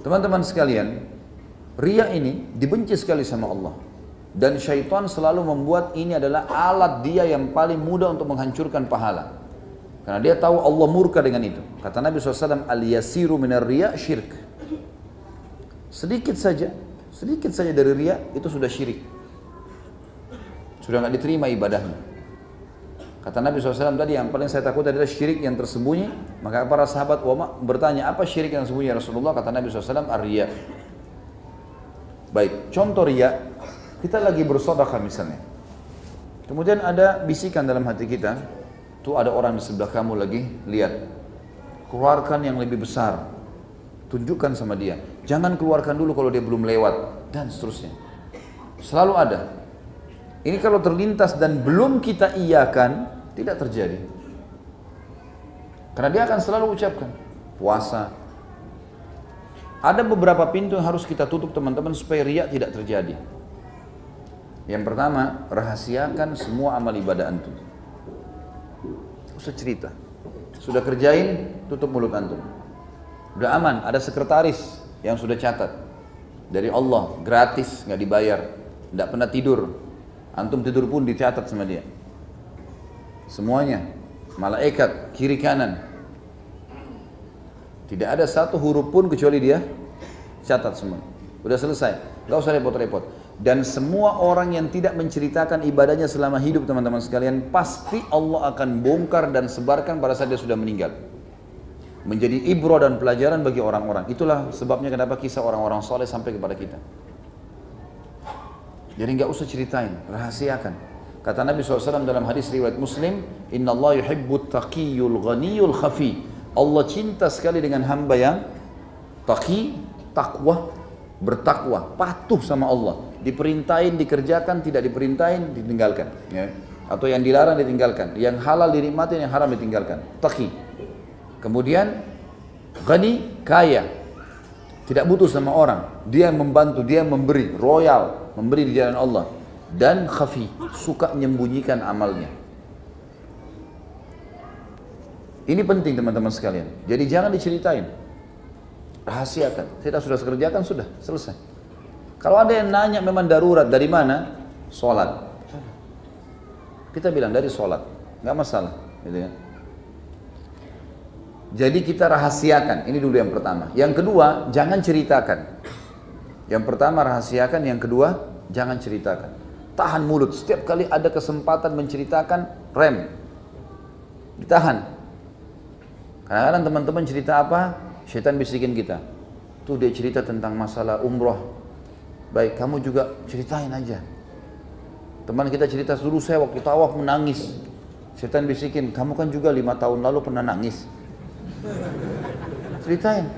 Teman-teman sekalian, riya ini dibenci sekali sama Allah. Dan syaitan selalu membuat ini adalah alat dia yang paling mudah untuk menghancurkan pahala. Karena dia tahu Allah murka dengan itu. Kata Nabi SAW, al-yasiru minar riya syirk. Sedikit saja dari riya itu sudah syirik. Sudah nggak diterima ibadahnya. Kata Nabi SAW tadi, yang paling saya takut adalah syirik yang tersembunyi. Maka para sahabat bertanya, apa syirik yang tersembunyi ya Rasulullah? Kata Nabi SAW, ar-riya. Baik, contoh riya, kita lagi bersedekah misalnya. Kemudian ada bisikan dalam hati kita, tuh ada orang di sebelah kamu lagi, lihat. Keluarkan yang lebih besar. Tunjukkan sama dia. Jangan keluarkan dulu kalau dia belum lewat. Dan seterusnya. Selalu ada. Ini kalau terlintas dan belum kita iyakan, tidak terjadi. Karena dia akan selalu ucapkan. Puasa. Ada beberapa pintu yang harus kita tutup teman-teman supaya riya tidak terjadi. Yang pertama, rahasiakan semua amal ibadah antum. Usah cerita. Sudah kerjain, tutup mulut antum. Udah aman, ada sekretaris yang sudah catat. Dari Allah, gratis, nggak dibayar. Nggak pernah tidur. Antum tidur pun dicatat sama dia. Semuanya. Malaikat, kiri kanan. Tidak ada satu huruf pun kecuali dia catat semua. Udah selesai. Nggak usah repot-repot. Dan semua orang yang tidak menceritakan ibadahnya selama hidup teman-teman sekalian, pasti Allah akan bongkar dan sebarkan pada saat dia sudah meninggal. Menjadi ibrah dan pelajaran bagi orang-orang. Itulah sebabnya kenapa kisah orang-orang soleh sampai kepada kita. Jadi nggak usah ceritain, rahasiakan. Kata Nabi SAW dalam hadis riwayat Muslim, Inna Allah yuhibbut taqiyul ghaniyul khafi. Allah cinta sekali dengan hamba yang taqi, takwa, bertakwa, patuh sama Allah. Diperintahin, dikerjakan, tidak diperintahin, ditinggalkan. Ya. Atau yang dilarang ditinggalkan. Yang halal dinikmatin, yang haram ditinggalkan. Taqi. Kemudian, ghani, kaya. Tidak butuh sama orang. Dia yang membantu, dia yang memberi. Royal, memberi di jalan Allah. Dan khafi, suka menyembunyikan amalnya. Ini penting teman-teman sekalian. Jadi jangan diceritain. Rahasiakan. Kita sudah kerjakan, sudah selesai. Kalau ada yang nanya memang darurat, dari mana? Sholat. Kita bilang dari sholat. Nggak masalah. Gitu kan? Jadi kita rahasiakan. Ini dulu yang pertama. Yang kedua, jangan ceritakan. Yang pertama rahasiakan, yang kedua jangan ceritakan. Tahan mulut. Setiap kali ada kesempatan menceritakan, rem. Ditahan. Kadang-kadang teman-teman cerita apa? Syaitan bisikin kita. Tuh dia cerita tentang masalah umroh. Baik, kamu juga ceritain aja. Teman kita cerita, dulu saya waktu tawaf menangis. Syaitan bisikin, kamu kan juga 5 tahun lalu pernah nangis. Ceritain.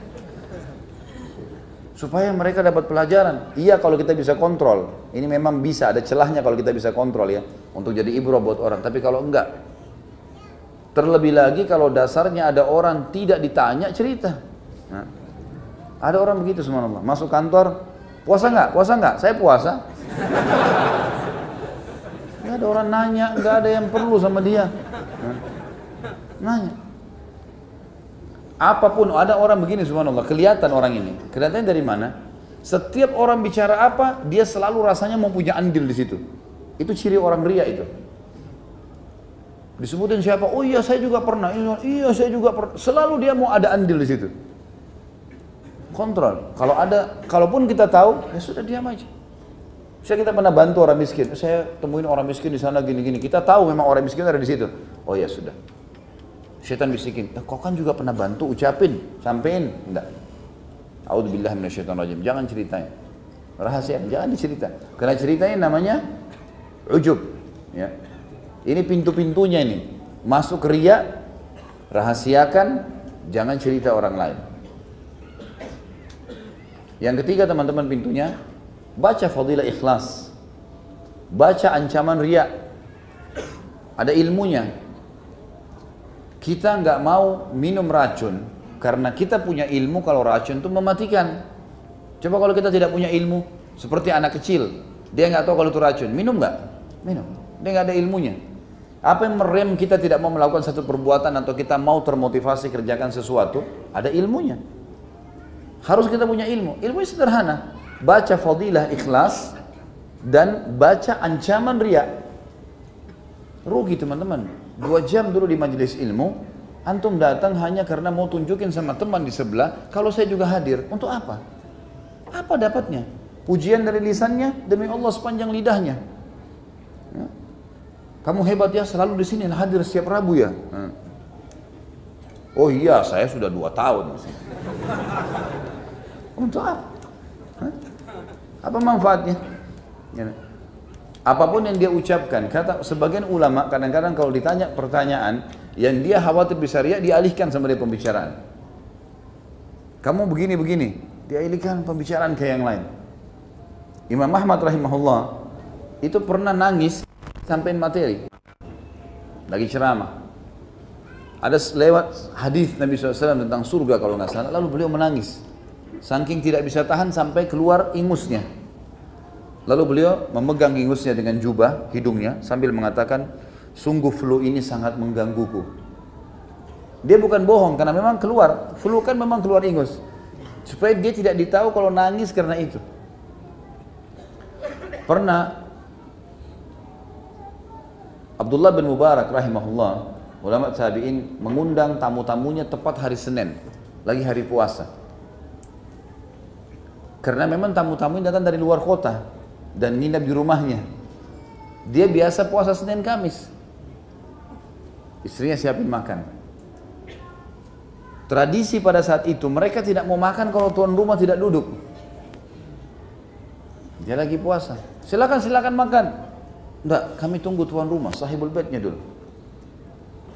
Supaya mereka dapat pelajaran. Iya kalau kita bisa kontrol. Ini memang bisa, ada celahnya kalau kita bisa kontrol ya. Untuk jadi ibrah buat orang. Tapi kalau enggak. Terlebih lagi kalau dasarnya ada orang tidak ditanya cerita. Nah, ada orang begitu subhanallah. Masuk kantor, puasa enggak? Puasa enggak? Saya puasa. Enggak ada orang nanya, enggak ada yang perlu sama dia. Nah, nanya. Apapun, ada orang begini subhanallah, kelihatan orang ini. Kelihatannya dari mana? Setiap orang bicara apa, dia selalu rasanya mau punya andil di situ. Itu ciri orang riya itu. Disebutin siapa? Oh iya saya juga pernah. Iya saya juga pernah. Selalu dia mau ada andil di situ. Kontrol. Kalau ada, kalaupun kita tahu, ya sudah diam aja. Saya kita pernah bantu orang miskin. Saya temuin orang miskin di sana gini-gini. Kita tahu memang orang miskin ada di situ. Oh ya sudah. Syaitan bisikin, kau kan juga pernah bantu, ucapin, sampein. Enggak. A'udzubillah minasyaitonirrajim. Jangan ceritain. Rahasia, jangan dicerita. Karena ceritanya namanya ujub. Ya. Ini pintu-pintunya ini. Masuk riya, rahasiakan, jangan cerita orang lain. Yang ketiga teman-teman pintunya, baca fadilah ikhlas. Baca ancaman riya. Ada ilmunya. Kita nggak mau minum racun karena kita punya ilmu kalau racun itu mematikan. Coba kalau kita tidak punya ilmu, seperti anak kecil, dia nggak tahu kalau itu racun, minum nggak? Minum. Dia nggak ada ilmunya. Apa yang merem kita tidak mau melakukan satu perbuatan atau kita mau termotivasi kerjakan sesuatu? Ada ilmunya. Harus kita punya ilmu. Ilmu sederhana. Baca fadilah ikhlas dan baca ancaman riya. Rugi teman-teman. 2 jam dulu di majelis ilmu, antum datang hanya karena mau tunjukin sama teman di sebelah, kalau saya juga hadir. Untuk apa? Apa dapatnya? Pujian dari lisannya, demi Allah sepanjang lidahnya. Ya. Kamu hebat ya, selalu di sini hadir setiap Rabu ya. Oh iya, saya sudah 2 tahun. Untuk apa? Apa manfaatnya? Ya. Apapun yang dia ucapkan, kata sebagian ulama kadang-kadang kalau ditanya pertanyaan yang dia khawatir bisa riya, dialihkan sama dia pembicaraan. Kamu begini-begini, dialihkan pembicaraan ke yang lain. Imam Ahmad rahimahullah itu pernah nangis sampai materi lagi ceramah. Ada lewat hadis Nabi SAW tentang surga kalau nggak salah, lalu beliau menangis. Saking tidak bisa tahan sampai keluar ingusnya. Lalu beliau memegang ingusnya dengan jubah hidungnya sambil mengatakan, sungguh flu ini sangat menggangguku. Dia bukan bohong karena memang keluar, flu kan memang keluar ingus. Supaya dia tidak ditahu kalau nangis karena itu. Pernah Abdullah bin Mubarak rahimahullah, ulama tabi'in, mengundang tamu-tamunya tepat hari Senin, lagi hari puasa. Karena memang tamu-tamunya datang dari luar kota dan nginap di rumahnya. Dia biasa puasa Senin Kamis. Istrinya siapin makan. Tradisi pada saat itu mereka tidak mau makan kalau tuan rumah tidak duduk. Dia lagi puasa. Silakan makan. Enggak, kami tunggu tuan rumah, sahibul baitnya dulu.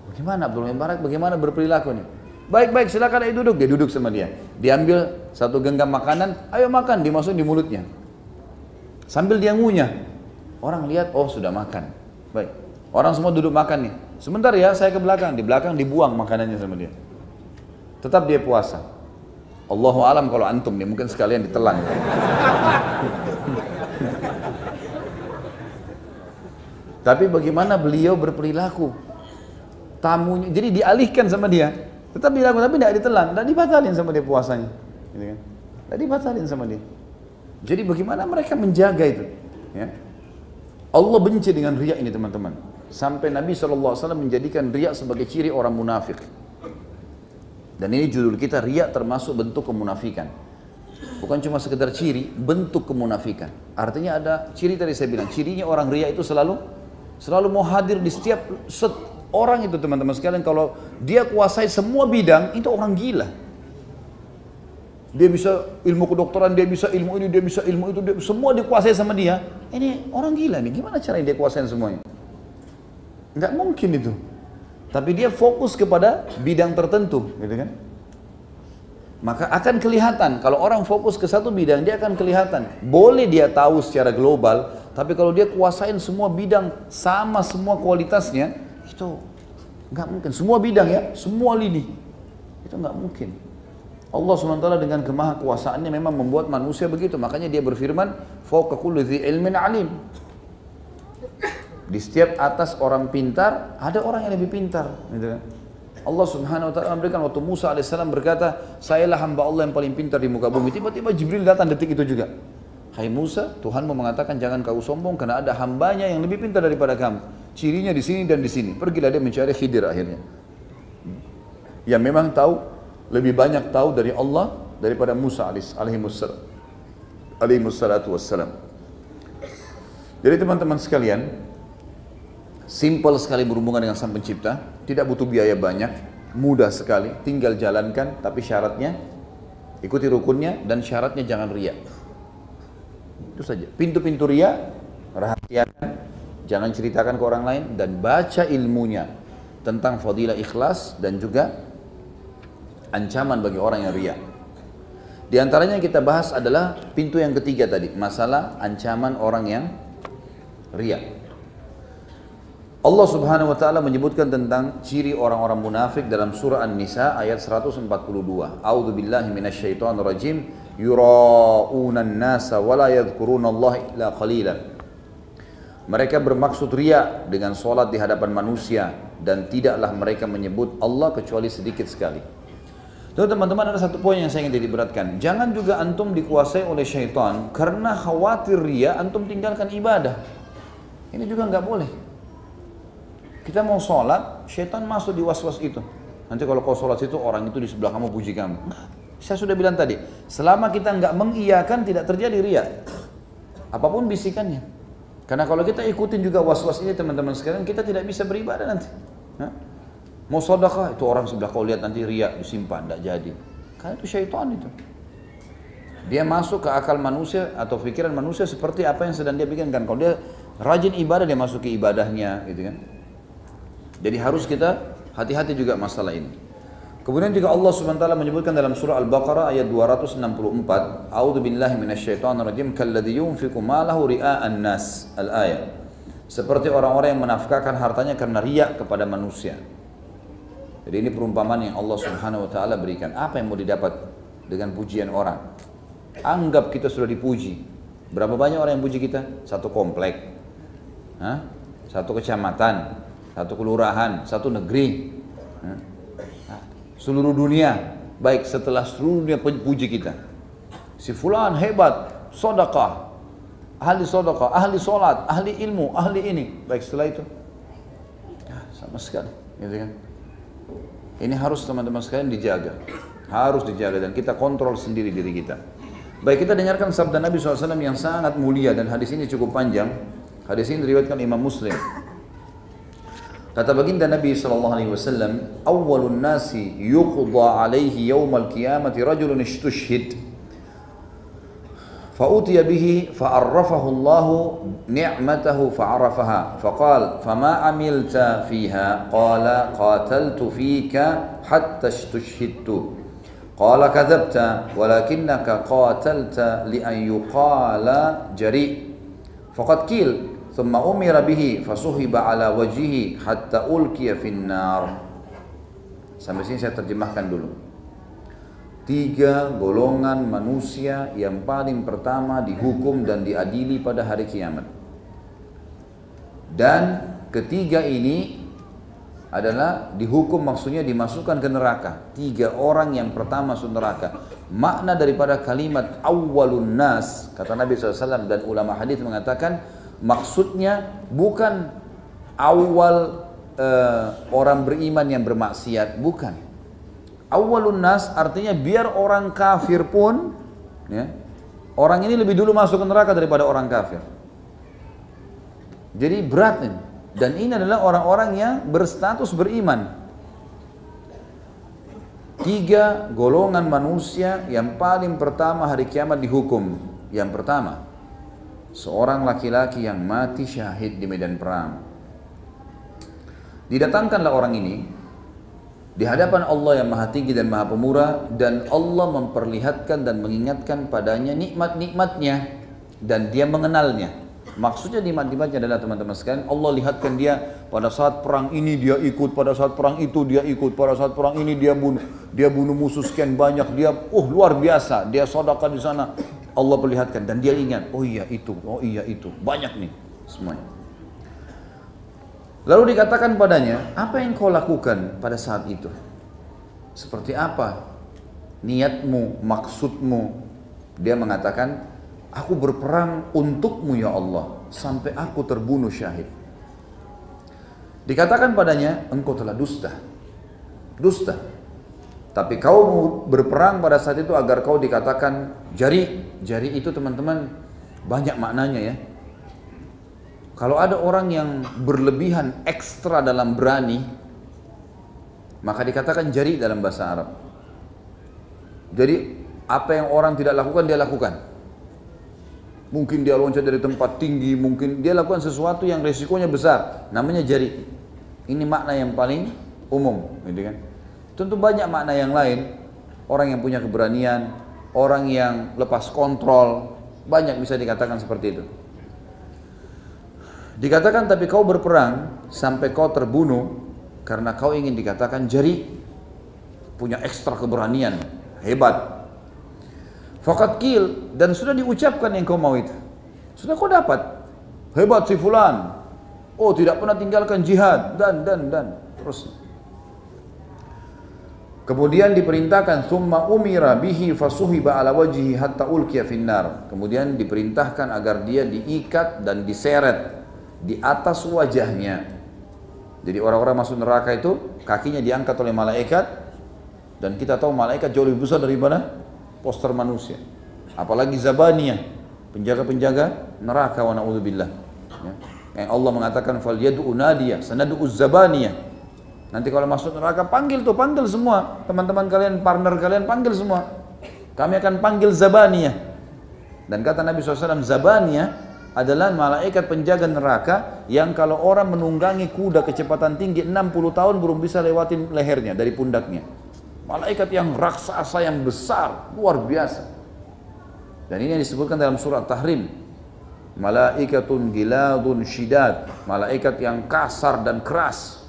Bagaimana Abdul Mubarak, bagaimana berperilaku nih? Baik, silakan ayo duduk. Dia duduk sama dia. Diambil 1 genggam makanan, ayo makan, dimasukin di mulutnya. Sambil dia ngunyah. Orang lihat, oh sudah makan. Baik. Orang semua duduk makan nih. Sebentar ya, saya ke belakang. Di belakang dibuang makanannya sama dia. Tetap dia puasa. Allahu alam kalau antum nih, mungkin sekalian ditelan. Tapi bagaimana beliau berperilaku? Tamunya, jadi dialihkan sama dia. Tetap dilakukan, tapi tidak ditelan, tidak dibatalin sama dia puasanya. Gitu kan? Tidak dibatalin sama dia. Jadi bagaimana mereka menjaga itu? Ya. Allah benci dengan riya ini teman-teman. Sampai Nabi SAW menjadikan riya sebagai ciri orang munafik. Dan ini judul kita, riya termasuk bentuk kemunafikan. Bukan cuma sekedar ciri, bentuk kemunafikan. Artinya ada ciri tadi saya bilang, cirinya orang riya itu selalu mau hadir di setiap orang itu teman-teman sekalian. Kalau dia kuasai semua bidang, itu orang gila. Dia bisa ilmu kedokteran, dia bisa ilmu ini, dia bisa ilmu itu, semua dikuasai sama dia. Ini orang gila nih, gimana caranya dia kuasain semuanya? Nggak mungkin itu. Tapi dia fokus kepada bidang tertentu, gitu kan? Maka akan kelihatan, kalau orang fokus ke satu bidang, dia akan kelihatan. Boleh dia tahu secara global, tapi kalau dia kuasain semua bidang sama semua kualitasnya, itu nggak mungkin. Semua bidang ya, semua lini, itu nggak mungkin. Allah SWT dengan kemahakuasaannya memang membuat manusia begitu. Makanya dia berfirman, fawqa kulli dzi ilmin alim. Di setiap atas orang pintar, ada orang yang lebih pintar. Gitu kan? Allah Subhanahu Wa Taala memberikan waktu Musa alaihissalam berkata, sayalah hamba Allah yang paling pintar di muka bumi. Tiba-tiba Jibril datang detik itu juga. Hai Musa, Tuhanmu mengatakan jangan kau sombong karena ada hambanya yang lebih pintar daripada kamu. Cirinya di sini dan di sini. Pergilah dia mencari Khidir akhirnya. Yang memang tahu, lebih banyak tahu dari Allah daripada Musa alaihissalatu wassalam. Jadi teman-teman sekalian, simple sekali berhubungan dengan Sang Pencipta, tidak butuh biaya banyak, mudah sekali, tinggal jalankan, tapi syaratnya ikuti rukunnya dan syaratnya jangan riya. Itu saja. Pintu-pintu riya rahasiakan, jangan ceritakan ke orang lain, dan baca ilmunya tentang fadilah ikhlas dan juga ancaman bagi orang yang riya. Di antaranya yang kita bahas adalah pintu yang ketiga tadi, masalah ancaman orang yang riya. Allah Subhanahu wa taala menyebutkan tentang ciri orang-orang munafik dalam surah An-Nisa ayat 142. A'udzu billahi minasyaitonir rajim. Yura'una an-nasa wa la yadhkurunallaha illa qalila. Mereka bermaksud riya dengan salat di hadapan manusia dan tidaklah mereka menyebut Allah kecuali sedikit sekali. Lalu teman-teman ada satu poin yang saya ingin diberatkan. Jangan juga antum dikuasai oleh syaitan karena khawatir ria antum tinggalkan ibadah. Ini juga nggak boleh. Kita mau sholat, syaitan masuk di was-was itu. Nanti kalau kau sholat itu orang itu di sebelah kamu puji kamu. Saya sudah bilang tadi, selama kita nggak mengiyakan tidak terjadi ria. Apapun bisikannya. Karena kalau kita ikutin juga was-was ini teman-teman sekalian, kita tidak bisa beribadah nanti. Mau sedekah itu orang sebelah kau lihat nanti ria disimpan, tidak jadi. Karena itu syaitan itu. Dia masuk ke akal manusia atau pikiran manusia seperti apa yang sedang dia pikirkan. Kalau dia rajin ibadah dia masuk ke ibadahnya, gitu kan. Jadi harus kita hati-hati juga masalah ini. Kemudian juga Allah SWT menyebutkan dalam surah Al-Baqarah ayat 264, A'udzu billahi minasyaitonir rajim, kalladzi yunfiqu malahu ria'an nas, al-ayat. Seperti orang-orang yang menafkahkan hartanya karena riya kepada manusia. Jadi ini perumpamaan yang Allah Subhanahu wa taala berikan. Apa yang mau didapat dengan pujian orang? Anggap kita sudah dipuji. Berapa banyak orang yang puji kita? Satu komplek. Satu kecamatan, satu kelurahan, satu negeri. Seluruh dunia. Baik, setelah seluruh dunia puji kita. Si fulan hebat, sedekah. Ahli sedekah, ahli salat, ahli ilmu, ahli ini. Baik, setelah itu sama sekali, gitu kan? Ini harus teman-teman sekalian dijaga. Harus dijaga dan kita kontrol sendiri diri kita. Baik, kita dengarkan sabda Nabi SAW yang sangat mulia dan hadis ini cukup panjang. Hadis ini diriwayatkan Imam Muslim. Kata baginda Nabi SAW, awwalun nasi yuqda alaihi yawmal qiyamati rajulun istushhid. فأتي به فعرفه الله نعمته فعرفها فقال فما عملت فيها قال قاتلت فيك حتى استشهدت قال كذبت ولكنك قاتلت لأن يقال جريء فقد قيل ثم أمر به فصهب على وجهه حتى ألقي في النار. Sampai sini saya terjemahkan dulu. 3 golongan manusia yang paling pertama dihukum dan diadili pada hari kiamat. Dan ketiga ini adalah dihukum maksudnya dimasukkan ke neraka. 3 orang yang pertama masuk neraka. Makna daripada kalimat awwalun nas, kata Nabi SAW dan ulama hadis mengatakan maksudnya bukan awal orang beriman yang bermaksiat, bukan. Awwalun nas artinya biar orang kafir pun, ya, orang ini lebih dulu masuk ke neraka daripada orang kafir. Jadi berat ini. Dan ini adalah orang-orang yang berstatus beriman. 3 golongan manusia yang paling pertama hari kiamat dihukum. Yang pertama, seorang laki-laki yang mati syahid di medan perang. Didatangkanlah orang ini di hadapan Allah yang maha tinggi dan maha pemurah, dan Allah memperlihatkan dan mengingatkan padanya nikmat-nikmatnya dan dia mengenalnya. Maksudnya nikmat-nikmatnya adalah teman-teman sekalian, Allah lihatkan dia pada saat perang ini dia ikut, pada saat perang itu dia ikut, pada saat perang ini dia bunuh musuh sekian banyak, dia luar biasa, dia sedekah di sana. Allah perlihatkan dan dia ingat, oh iya itu, banyak nih semuanya. Lalu dikatakan padanya, apa yang kau lakukan pada saat itu? Seperti apa niatmu, maksudmu? Dia mengatakan, aku berperang untukmu ya Allah, sampai aku terbunuh syahid. Dikatakan padanya, engkau telah dusta. Dusta. Tapi kau berperang pada saat itu agar kau dikatakan jari. Jari itu teman-teman banyak maknanya ya. Kalau ada orang yang berlebihan ekstra dalam berani, maka dikatakan jari dalam bahasa Arab. Jadi apa yang orang tidak lakukan dia lakukan. Mungkin dia loncat dari tempat tinggi, mungkin dia lakukan sesuatu yang resikonya besar, namanya jari. Ini makna yang paling umum, gitu kan? Tentu banyak makna yang lain. Orang yang punya keberanian, orang yang lepas kontrol, banyak bisa dikatakan seperti itu. Dikatakan tapi kau berperang sampai kau terbunuh karena kau ingin dikatakan jari, punya ekstra keberanian, hebat. Faqad qil, dan sudah diucapkan yang kau mau itu. Sudah kau dapat. Hebat si fulan. Oh, tidak pernah tinggalkan jihad dan terus. Kemudian diperintahkan summa umira bihi fasuhiba ala wajhihi hatta ulqiya finnar. Kemudian diperintahkan agar dia diikat dan diseret di atas wajahnya. Jadi orang-orang masuk neraka itu kakinya diangkat oleh malaikat, dan kita tahu malaikat jauh lebih besar daripada poster manusia. Apalagi zabaniyah, penjaga-penjaga neraka, wa na'udzubillah. Ya. Yang Allah mengatakan falyad'u nadiyah sanad'u zabaniyah. Nanti kalau masuk neraka panggil semua teman-teman kalian, partner kalian, panggil semua. Kami akan panggil zabaniyah. Dan kata Nabi SAW, zabaniyah adalah malaikat penjaga neraka yang kalau orang menunggangi kuda kecepatan tinggi 60 tahun belum bisa lewatin lehernya dari pundaknya. Malaikat yang raksasa, yang besar, luar biasa. Dan ini yang disebutkan dalam surat Tahrim. Malaikatun giladun syidad, malaikat yang kasar dan keras.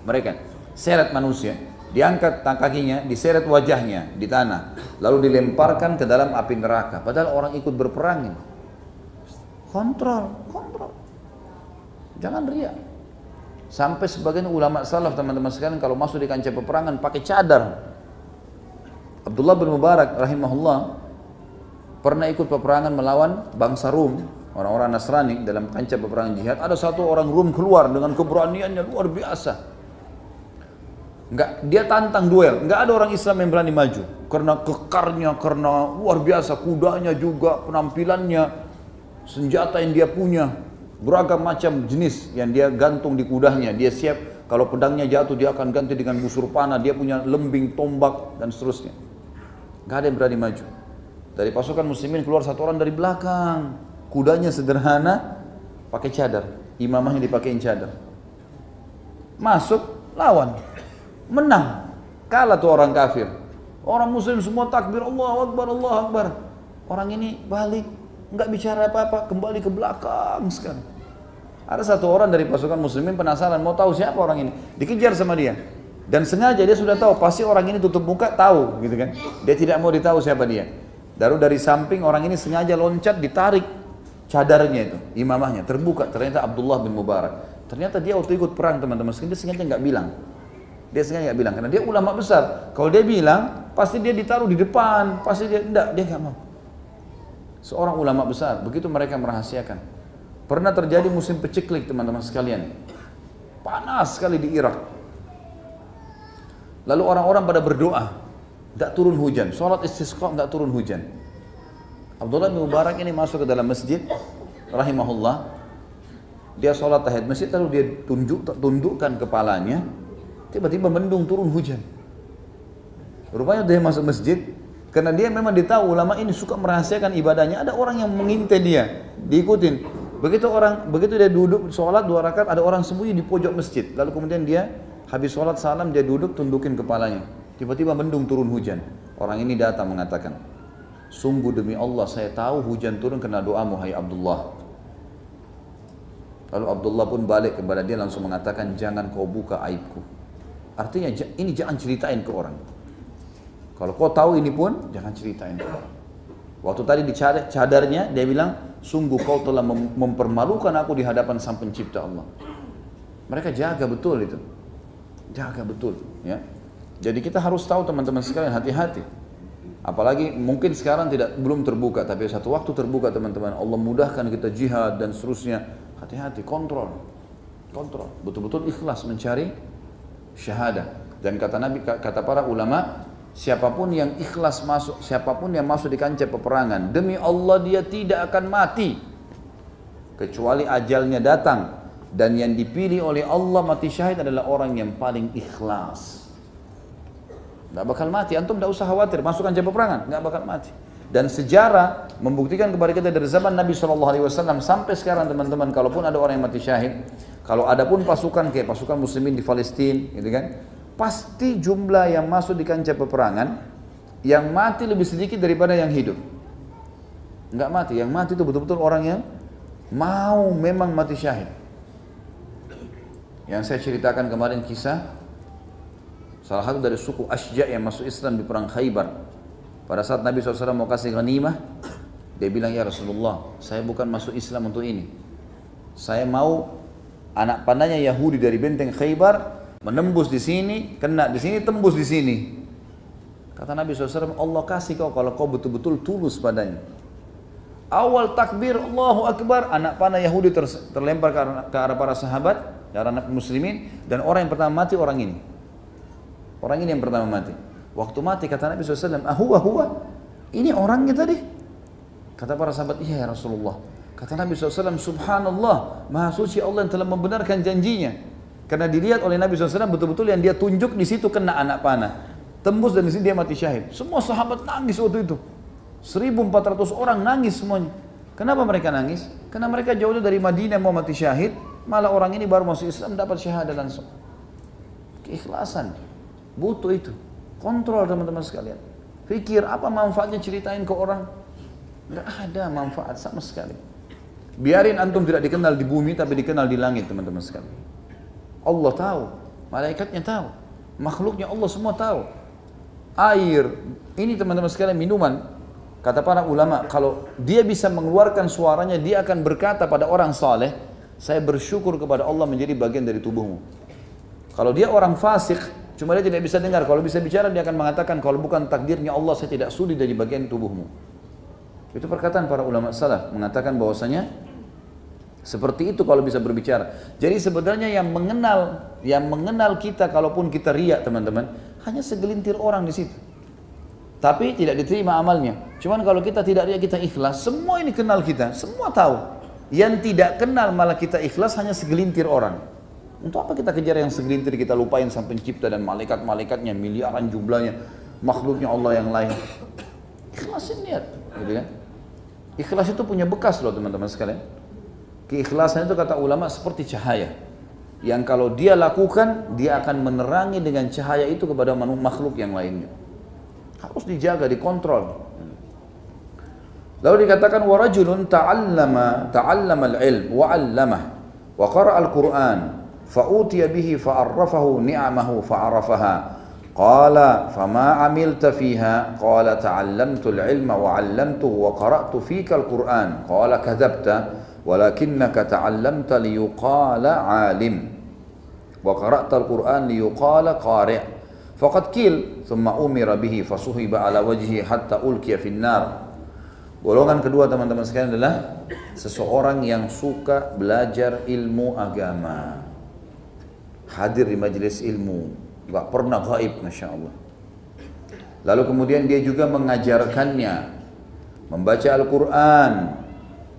Mereka seret manusia, diangkat kakinya, diseret wajahnya di tanah, lalu dilemparkan ke dalam api neraka. Padahal orang ikut berperang ini. Kontrol. Jangan riak. Sampai sebagian ulama salaf, teman-teman sekalian, kalau masuk di kancah peperangan pakai cadar. Abdullah bin Mubarak rahimahullah pernah ikut peperangan melawan bangsa Rum, orang-orang Nasrani dalam kancah peperangan jihad. Ada satu orang Rum keluar dengan keberaniannya luar biasa. Dia tantang duel, nggak ada orang Islam yang berani maju karena kekarnya, karena luar biasa kudanya juga, penampilannya, senjata yang dia punya, beragam macam jenis yang dia gantung di kudanya. Dia siap kalau pedangnya jatuh dia akan ganti dengan busur panah, dia punya lembing, tombak dan seterusnya. Nggak ada yang berani maju. Dari pasukan muslimin keluar satu orang dari belakang, kudanya sederhana, pakai cadar, imamahnya dipakein cadar, masuk lawan. Menang, kalah tuh orang kafir. Orang muslim semua takbir, Allahu Akbar, Allahu Akbar. Orang ini balik, nggak bicara apa-apa, kembali ke belakang sekali. Ada satu orang dari pasukan muslimin penasaran, mau tahu siapa orang ini. Dikejar sama dia. Dan sengaja dia sudah tahu, pasti orang ini tutup muka, tahu gitu kan. Dia tidak mau ditahu siapa dia. Lalu dari samping orang ini sengaja loncat, ditarik cadarnya itu, imamahnya, terbuka, ternyata Abdullah bin Mubarak. Ternyata dia waktu ikut perang, teman-teman, dia sengaja nggak bilang. Dia sengaja nggak bilang, karena dia ulama besar. Kalau dia bilang, pasti dia ditaruh di depan, pasti dia nggak mau. Seorang ulama besar, begitu mereka merahasiakan. Pernah terjadi musim peceklik, teman-teman sekalian. Panas sekali di Irak. Lalu orang-orang pada berdoa, nggak turun hujan. Sholat istisqa nggak turun hujan. Abdullah bin Mubarak ini masuk ke dalam masjid, rahimahullah. Dia sholat tahiyat masjid, lalu dia tundukkan kepalanya. Tiba-tiba mendung, turun hujan. Rupanya dia masuk masjid, karena dia memang ditahu ulama ini suka merahasiakan ibadahnya. Ada orang yang mengintai dia, diikutin. Begitu dia duduk sholat 2 rakaat, ada orang sembunyi di pojok masjid. Lalu kemudian dia habis sholat salam, dia duduk tundukin kepalanya. Tiba-tiba mendung, turun hujan. Orang ini datang mengatakan, sungguh demi Allah saya tahu hujan turun karena doamu hai Abdullah. Lalu Abdullah pun balik kepada dia langsung mengatakan, jangan kau buka aibku. Artinya ini jangan ceritain ke orang. Kalau kau tahu ini pun jangan ceritain ke orang. Waktu tadi di cadarnya dia bilang, sungguh kau telah mempermalukan aku di hadapan Sang Pencipta Allah. Mereka jaga betul itu. Jaga betul, ya. Jadi kita harus tahu, teman-teman sekalian, hati-hati. Apalagi mungkin sekarang belum terbuka, tapi satu waktu terbuka, teman-teman. Allah mudahkan kita jihad dan seterusnya. Hati-hati, kontrol. Betul-betul ikhlas mencari syahadah. Dan kata Nabi, kata para ulama, siapapun yang ikhlas masuk, siapapun yang masuk di kancah peperangan, demi Allah dia tidak akan mati kecuali ajalnya datang. Dan yang dipilih oleh Allah mati syahid adalah orang yang paling ikhlas. Nggak bakal mati, antum nggak usah khawatir masuk kancah peperangan, nggak bakal mati. Dan sejarah membuktikan kepada kita dari zaman Nabi SAW sampai sekarang, teman-teman, kalaupun ada orang yang mati syahid, kalau ada pun pasukan kayak pasukan muslimin di Palestina, gitu kan, pasti jumlah yang masuk di kancah peperangan, yang mati lebih sedikit daripada yang hidup. Enggak mati, yang mati itu betul-betul orang yang mau memang mati syahid. Yang saya ceritakan kemarin kisah salah satu dari suku Ashja' yang masuk Islam di perang Khaybar. Pada saat Nabi SAW mau kasih ghanimah, dia bilang, ya Rasulullah, saya bukan masuk Islam untuk ini. Saya mau anak panahnya Yahudi dari benteng Khaybar Menembus di sini, kena di sini, tembus di sini. Kata Nabi SAW, Allah kasih kau kalau kau betul-betul tulus padanya. Awal takbir, Allahu Akbar, anak panah Yahudi terlempar ke arah para sahabat, ke arah muslimin, dan orang yang pertama mati orang ini. Orang ini yang pertama mati. Waktu mati kata Nabi SAW, huwa, ini orangnya tadi. Kata para sahabat, iya ya Rasulullah. Kata Nabi SAW, subhanallah, maha suci Allah yang telah membenarkan janjinya. Karena dilihat oleh Nabi SAW betul-betul yang dia tunjuk di situ kena anak panah. Tembus dan di sini dia mati syahid. Semua sahabat nangis waktu itu. 1.400 orang nangis semuanya. Kenapa mereka nangis? Karena mereka jauh dari Madinah mau mati syahid, malah orang ini baru masuk Islam dapat syahadah langsung. Keikhlasan. Butuh itu. Kontrol teman-teman sekalian. Fikir apa manfaatnya ceritain ke orang? Enggak ada manfaat sama sekali. Biarin antum tidak dikenal di bumi tapi dikenal di langit teman-teman sekalian. Allah tahu, malaikatnya tahu, makhluknya Allah semua tahu. Air, ini teman-teman sekalian minuman. Kata para ulama, kalau dia bisa mengeluarkan suaranya, dia akan berkata pada orang saleh, saya bersyukur kepada Allah menjadi bagian dari tubuhmu. Kalau dia orang fasik, cuma dia tidak bisa dengar. Kalau bisa bicara, dia akan mengatakan, kalau bukan takdirnya Allah, saya tidak sudi dari bagian tubuhmu. Itu perkataan para ulama salaf, mengatakan bahwasanya seperti itu kalau bisa berbicara. Jadi sebenarnya yang mengenal kita kalaupun kita riak teman-teman, hanya segelintir orang di situ. Tapi tidak diterima amalnya. Cuman kalau kita tidak riak, kita ikhlas, semua ini kenal kita, semua tahu. Yang tidak kenal malah kita ikhlas hanya segelintir orang. Untuk apa kita kejar yang segelintir, kita lupain sang pencipta dan malaikat-malaikatnya, miliaran jumlahnya, makhluknya Allah yang lain. Ikhlasin niat, gitu kan? Ikhlas itu punya bekas loh teman-teman sekalian. Keikhlasan itu kata ulama seperti cahaya yang kalau dia lakukan dia akan menerangi dengan cahaya itu kepada makhluk yang lainnya. Harus dijaga, dikontrol. Lalu dikatakan wa rajulun ta'allama al-ilm wa 'allamah wa qara'a al-Qur'an fa utiya bihi fa 'arrafahu ni'amahu fa 'arafaha qala fama 'amilta fiha qala ta'allamtu al-ilma wa 'allamtuhu wa qara'tu fika al-Qur'an qala kadzabta walakinnaka ta'allamta liyuqala 'alim wa qara'ta al-Qur'an liyuqala qari' faqad qil thumma umira bihi fasuhiba ala wajhihi hatta ulqiya fin nar. Golongan kedua teman-teman sekalian adalah seseorang yang suka belajar ilmu agama, hadir di majelis ilmu, enggak pernah gaib, Masya Allah. Lalu kemudian dia juga mengajarkannya, membaca Al-Quran.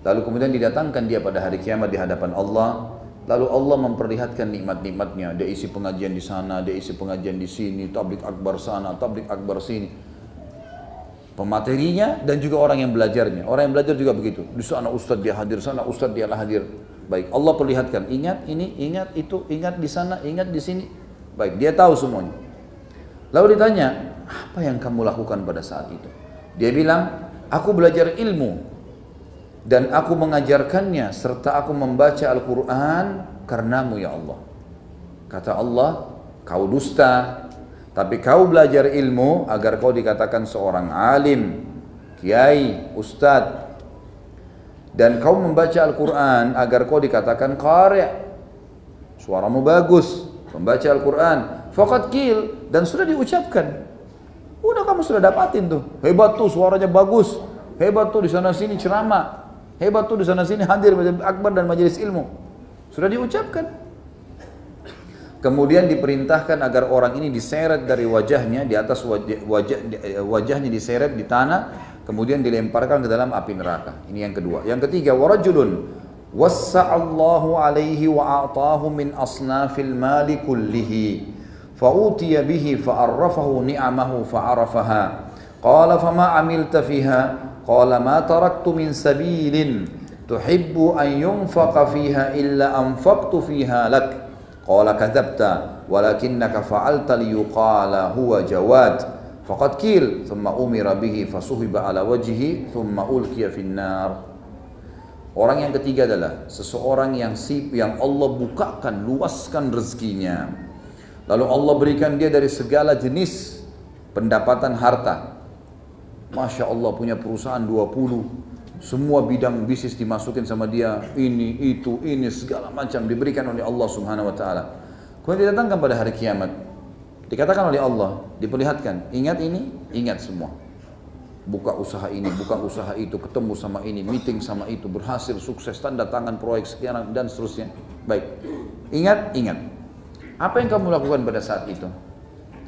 Lalu kemudian didatangkan dia pada hari kiamat di hadapan Allah. Lalu Allah memperlihatkan nikmat-nikmatnya. Dia isi pengajian di sana, dia isi pengajian di sini, tablik akbar sana, tablik akbar sini. Pematerinya dan juga orang yang belajarnya. Orang yang belajar juga begitu. Di sana ustaz dia hadir, sana ustaz dia hadir. Baik, Allah perlihatkan, ingat ini, ingat itu, ingat di sana, ingat di sini. Baik, dia tahu semuanya. Lalu ditanya, apa yang kamu lakukan pada saat itu? Dia bilang, aku belajar ilmu. Dan aku mengajarkannya serta aku membaca Al-Quran karenamu ya Allah. Kata Allah, kau dusta, tapi kau belajar ilmu agar kau dikatakan seorang alim, kiai, ustadz. Dan kau membaca Al-Quran agar kau dikatakan qari', suaramu bagus, membaca Al-Quran. Faqad qil, dan sudah diucapkan. Udah kamu sudah dapatin tuh, hebat tuh suaranya bagus, hebat tuh di sana sini ceramah. Hebat tuh di sana sini hadir majelis akbar dan majelis ilmu. Sudah diucapkan. Kemudian diperintahkan agar orang ini diseret dari wajahnya, di atas wajahnya diseret di tanah, kemudian dilemparkan ke dalam api neraka. Ini yang kedua. Yang ketiga, warajulun wassa'allahu alaihi wa a'tahu min asnafil mali kullihi fa utiya bihi fa arrafahu ni'amahu fa arafaha qala fama amilta fiha qala ma taraktu min sabilin tuhibbu an yunfaqa fiha illa anfaqtu fiha lak qala kadzabta walakinnaka fa'alta liyuqala huwa jawad faqad qil thumma umira bihi fasuhiba ala wajhihi thumma ulqiya fin nar. Orang yang ketiga adalah seseorang yang Allah bukakan, luaskan rezekinya, lalu Allah berikan dia dari segala jenis pendapatan harta. Masya Allah punya perusahaan 20, semua bidang bisnis dimasukin sama dia, ini, itu, ini, segala macam diberikan oleh Allah subhanahu wa ta'ala. Kemudian didatangkan pada hari kiamat. Dikatakan oleh Allah, diperlihatkan, ingat ini, ingat semua. Buka usaha ini, buka usaha itu, ketemu sama ini, meeting sama itu, berhasil, sukses, tanda tangan proyek sekian dan seterusnya. Baik, ingat, ingat. Apa yang kamu lakukan pada saat itu?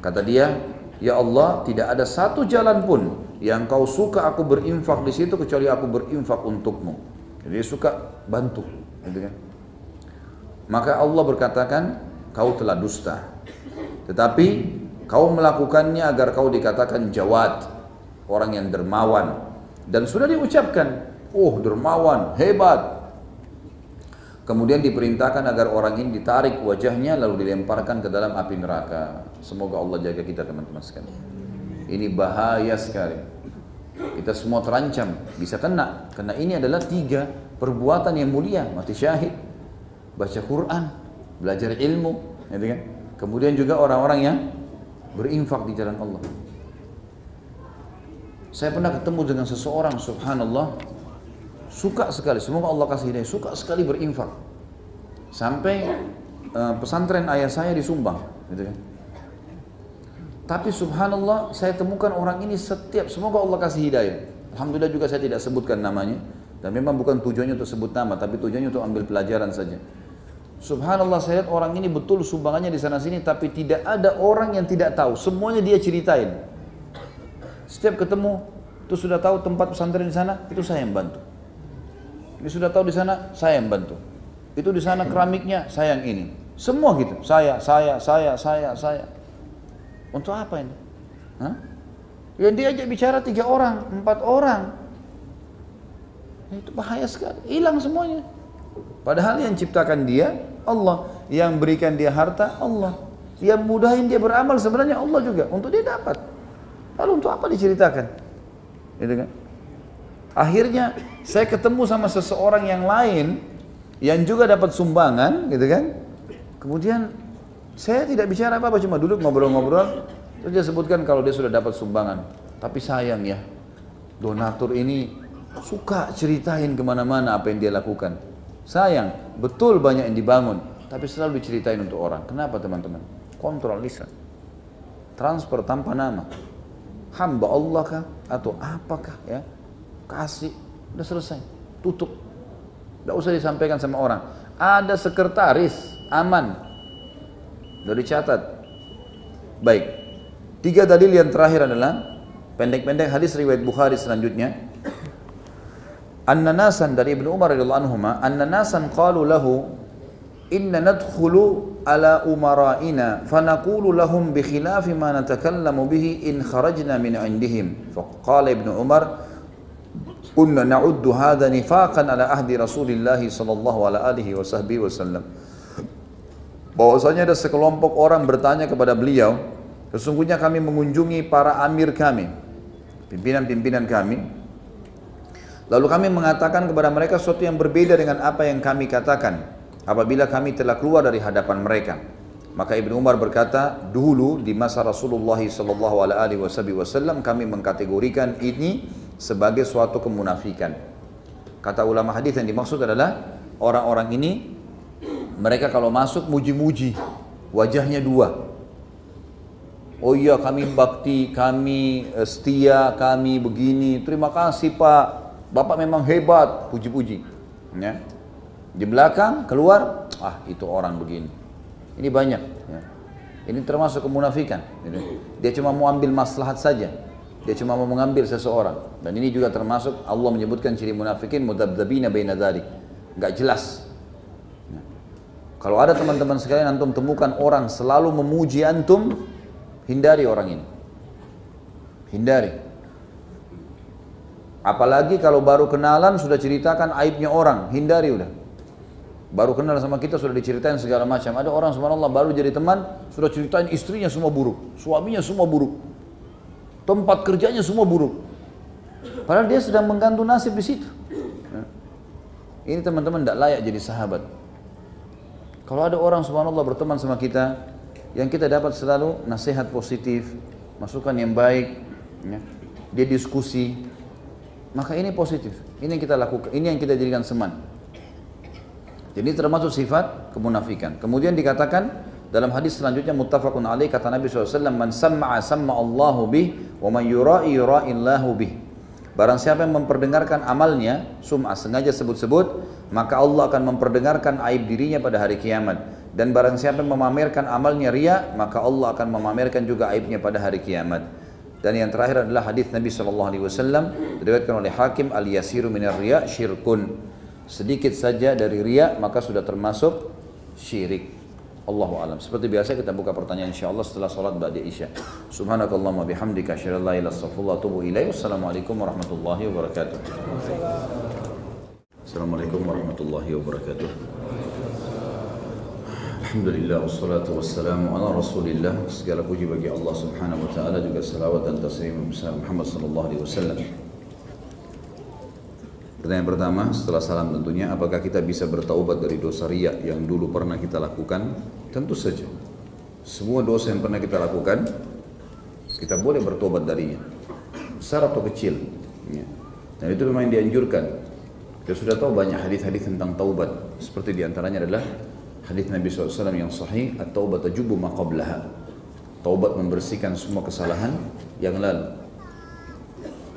Kata dia, ya Allah, tidak ada satu jalan pun yang kau suka aku berinfak di situ kecuali aku berinfak untukmu. Jadi dia suka bantu, gitu kan? Maka Allah berkatakan, kau telah dusta. Tetapi kau melakukannya agar kau dikatakan jawad, orang yang dermawan. Dan sudah diucapkan, oh dermawan, hebat. Kemudian diperintahkan agar orang ini ditarik wajahnya lalu dilemparkan ke dalam api neraka. Semoga Allah jaga kita teman-teman sekalian. Ini bahaya sekali. Kita semua terancam, bisa kena. Karena ini adalah 3 perbuatan yang mulia. Mati syahid, baca Quran, belajar ilmu, gitu kan? Kemudian juga orang-orang yang berinfak di jalan Allah. Saya pernah ketemu dengan seseorang, subhanallah, suka sekali, semoga Allah kasih hidayah, suka sekali berinfak. Sampai pesantren ayah saya disumbang, gitu kan. Tapi subhanallah, saya temukan orang ini setiap, semoga Allah kasih hidayah. Alhamdulillah juga saya tidak sebutkan namanya. Dan memang bukan tujuannya untuk sebut nama, tapi tujuannya untuk ambil pelajaran saja. Subhanallah, saya lihat orang ini betul sumbangannya di sana sini, tapi tidak ada orang yang tidak tahu. Semuanya dia ceritain. Setiap ketemu, itu sudah tahu tempat pesantren di sana, itu saya yang bantu. Ini sudah tahu di sana, saya yang bantu. Itu di sana keramiknya, saya yang ini. Semua gitu, saya. Untuk apa ini? Hah? Yang diajak bicara 3 orang, 4 orang. Itu bahaya sekali, hilang semuanya. Padahal yang ciptakan dia, Allah. Yang berikan dia harta, Allah. Yang mudahin dia beramal sebenarnya Allah juga. Untuk dia dapat. Lalu untuk apa diceritakan? Gitu kan? Akhirnya saya ketemu sama seseorang yang lain yang juga dapat sumbangan, gitu kan? Kemudian saya tidak bicara apa-apa, cuma duduk ngobrol-ngobrol. Terus dia sebutkan kalau dia sudah dapat sumbangan. Tapi sayang ya, donatur ini suka ceritain kemana-mana apa yang dia lakukan. Sayang, betul banyak yang dibangun, tapi selalu diceritain untuk orang. Kenapa teman-teman? Kontrol lisan. Transfer tanpa nama. Hamba Allah kah? Atau apakah ya? Kasih, udah selesai. Tutup. Tidak usah disampaikan sama orang. Ada sekretaris, aman. Sudah dicatat. Baik. 3 dalil yang terakhir adalah pendek-pendek hadis riwayat Bukhari selanjutnya. Anna nasan dari Ibnu Umar radhiyallahu anhuma, anna nasan qalu lahu inna nadkhulu ala umara'ina fanaqulu lahum bi khilafi ma natakallamu bihi in kharajna min indihim. Faqala Ibnu Umar, kunna na'uddu hadha nifaqan ala ahdi Rasulillah sallallahu alaihi wasallam. Bahwasanya ada sekelompok orang bertanya kepada beliau, sesungguhnya kami mengunjungi para amir kami, pimpinan-pimpinan kami. Lalu kami mengatakan kepada mereka sesuatu yang berbeda dengan apa yang kami katakan apabila kami telah keluar dari hadapan mereka. Maka Ibnu Umar berkata, dulu di masa Rasulullah sallallahu alaihi wasallam kami mengkategorikan ini sebagai suatu kemunafikan. Kata ulama hadis yang dimaksud adalah orang-orang ini, mereka kalau masuk muji-muji, wajahnya 2. Oh iya, kami bakti, kami setia, kami begini, terima kasih Pak, Bapak memang hebat, puji-puji. Ya. Di belakang keluar, itu orang begini. Ini banyak. Ya. Ini termasuk kemunafikan. Dia cuma mau ambil maslahat saja. Dia cuma mau mengambil seseorang. Dan ini juga termasuk Allah menyebutkan ciri munafikin mudabdabina baina dzalik. Enggak jelas. Ya. Kalau ada teman-teman sekalian antum temukan orang selalu memuji antum, hindari orang ini. Hindari. Apalagi kalau baru kenalan sudah ceritakan aibnya orang, hindari udah. Baru kenal sama kita sudah diceritain segala macam. Ada orang subhanallah baru jadi teman, sudah ceritain istrinya semua buruk, suaminya semua buruk, tempat kerjanya semua buruk. Padahal dia sedang menggantung nasib di situ. Ini teman-teman tidak layak jadi sahabat. Kalau ada orang subhanallah berteman sama kita, yang kita dapat selalu nasihat positif, masukan yang baik, ya. Dia diskusi, maka ini positif. Ini yang kita lakukan, ini yang kita jadikan seman. Jadi termasuk sifat kemunafikan. Kemudian dikatakan Dalam hadis selanjutnya muttafaqun alaih kata Nabi SAW, man sam'a samma Allahu bih, wa man yura'i yura'illahu bih. Barang siapa yang memperdengarkan amalnya, sum'ah sengaja sebut-sebut, maka Allah akan memperdengarkan aib dirinya pada hari kiamat. Dan barang siapa yang memamerkan amalnya riya, maka Allah akan memamerkan juga aibnya pada hari kiamat. Dan yang terakhir adalah hadis Nabi SAW, diriwayatkan oleh Hakim, al-yasiru minar riya syirkun. Sedikit saja dari riya maka sudah termasuk syirik. Allahu alam. Seperti biasa kita buka pertanyaan insyaallah setelah salat ba'da isya. Subhanakallahumma bihamdika asyhadu an la ilaha illa anta astaghfiruka wa atubu ilaik. Wassalamualaikum warahmatullahi wabarakatuh. Assalamualaikum warahmatullahi wabarakatuh. Alhamdulillah wassalatu wassalamu ala Rasulillah. Segala puji bagi Allah Subhanahu wa taala, juga salawat dan taslim besar Muhammad sallallahu alaihi wasallam. Pertanyaan pertama setelah salam tentunya, apakah kita bisa bertaubat dari dosa riya yang dulu pernah kita lakukan? Tentu saja. Semua dosa yang pernah kita lakukan, kita boleh bertobat darinya, besar atau kecil. Dan itu memang dianjurkan. Kita sudah tahu banyak hadis-hadis tentang taubat. Seperti diantaranya adalah hadis Nabi SAW yang sahih, at-taubat tajubu ma qablaha. Taubat membersihkan semua kesalahan yang lalu.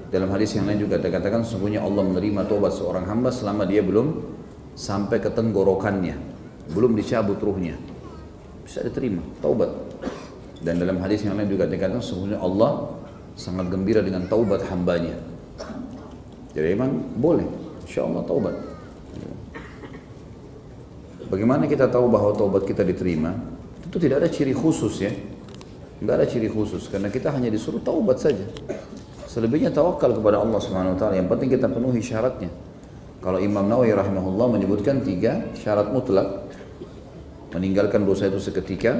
Dalam hadis yang lain juga dikatakan sesungguhnya Allah menerima taubat seorang hamba selama dia belum sampai ke tenggorokannya, belum dicabut ruhnya, bisa diterima taubat. Dan dalam hadis yang lain juga dikatakan sesungguhnya Allah sangat gembira dengan taubat hambanya. Jadi memang boleh, insya Allah taubat. Bagaimana kita tahu bahwa taubat kita diterima? Tentu tidak ada ciri khusus ya, nggak ada ciri khusus karena kita hanya disuruh taubat saja. Selebihnya tawakal kepada Allah Subhanahu wa taala. Yang penting kita penuhi syaratnya. Kalau Imam Nawawi rahimahullah menyebutkan 3 syarat mutlak. Meninggalkan dosa itu seketika,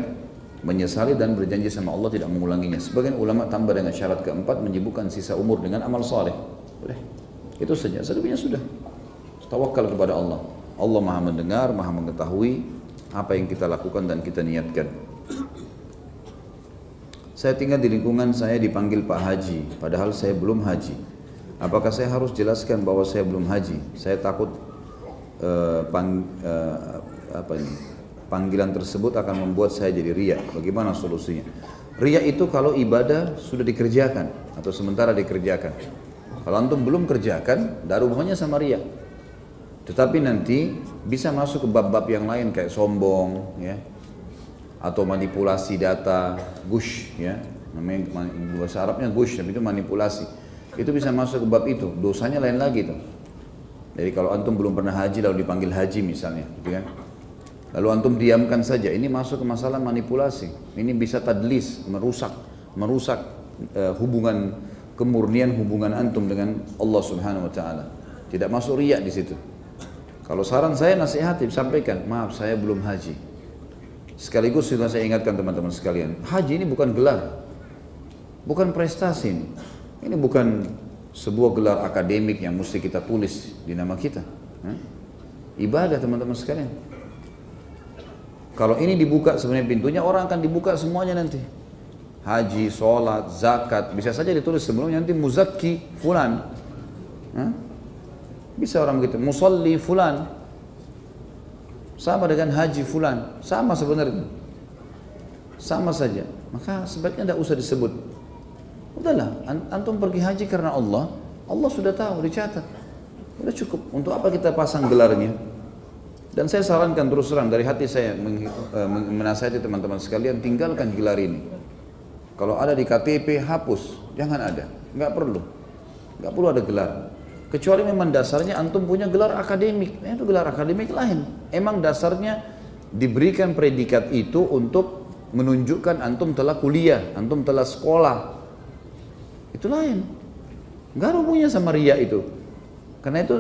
menyesali dan berjanji sama Allah tidak mengulanginya. Sebagian ulama tambah dengan syarat keempat, menyibukkan sisa umur dengan amal saleh. Boleh. Itu saja. Selebihnya sudah. Tawakal kepada Allah. Allah Maha mendengar, Maha mengetahui apa yang kita lakukan dan kita niatkan. Saya tinggal di lingkungan saya dipanggil Pak Haji, padahal saya belum haji. Apakah saya harus jelaskan bahwa saya belum haji? Saya takut panggilan tersebut akan membuat saya jadi riya. Bagaimana solusinya? Riya itu kalau ibadah sudah dikerjakan atau sementara dikerjakan. Kalau antum belum kerjakan, tidak ada hubungannya sama riya. Tetapi nanti bisa masuk ke bab-bab yang lain kayak sombong, ya, atau manipulasi data, gush, ya, namanya bahasa Arabnya gush, tapi itu manipulasi. Itu bisa masuk ke bab itu, dosanya lain lagi tuh. Jadi kalau antum belum pernah haji lalu dipanggil haji misalnya, gitu kan? Lalu antum diamkan saja, ini masuk ke masalah manipulasi. Ini bisa tadlis, merusak hubungan kemurnian hubungan antum dengan Allah Subhanahu wa taala. Tidak masuk riya di situ. Kalau saran saya nasihati, sampaikan, maaf saya belum haji. Sekaligus juga saya ingatkan teman-teman sekalian, haji ini bukan gelar, bukan prestasi ini. Ini bukan sebuah gelar akademik yang mesti kita tulis di nama kita. Ibadah teman-teman sekalian. Kalau ini dibuka sebenarnya pintunya, orang akan dibuka semuanya nanti. Haji, sholat, zakat, bisa saja ditulis sebelumnya nanti muzakki fulan. Bisa orang begitu, musalli fulan. Sama dengan haji fulan, sama sebenarnya. Sama saja. Maka sebaiknya tidak usah disebut. Udahlah, antum pergi haji karena Allah, Allah sudah tahu, dicatat. Udah cukup. Untuk apa kita pasang gelarnya? Dan saya sarankan terus terang dari hati saya menasihati teman-teman sekalian, tinggalkan gelar ini. Kalau ada di KTP hapus, jangan ada, nggak perlu ada gelar. Kecuali memang dasarnya antum punya gelar akademik, itu gelar akademik lain. Emang dasarnya diberikan predikat itu untuk menunjukkan antum telah kuliah, antum telah sekolah. Itu lain. Nggak ada hubungannya sama riya itu. Karena itu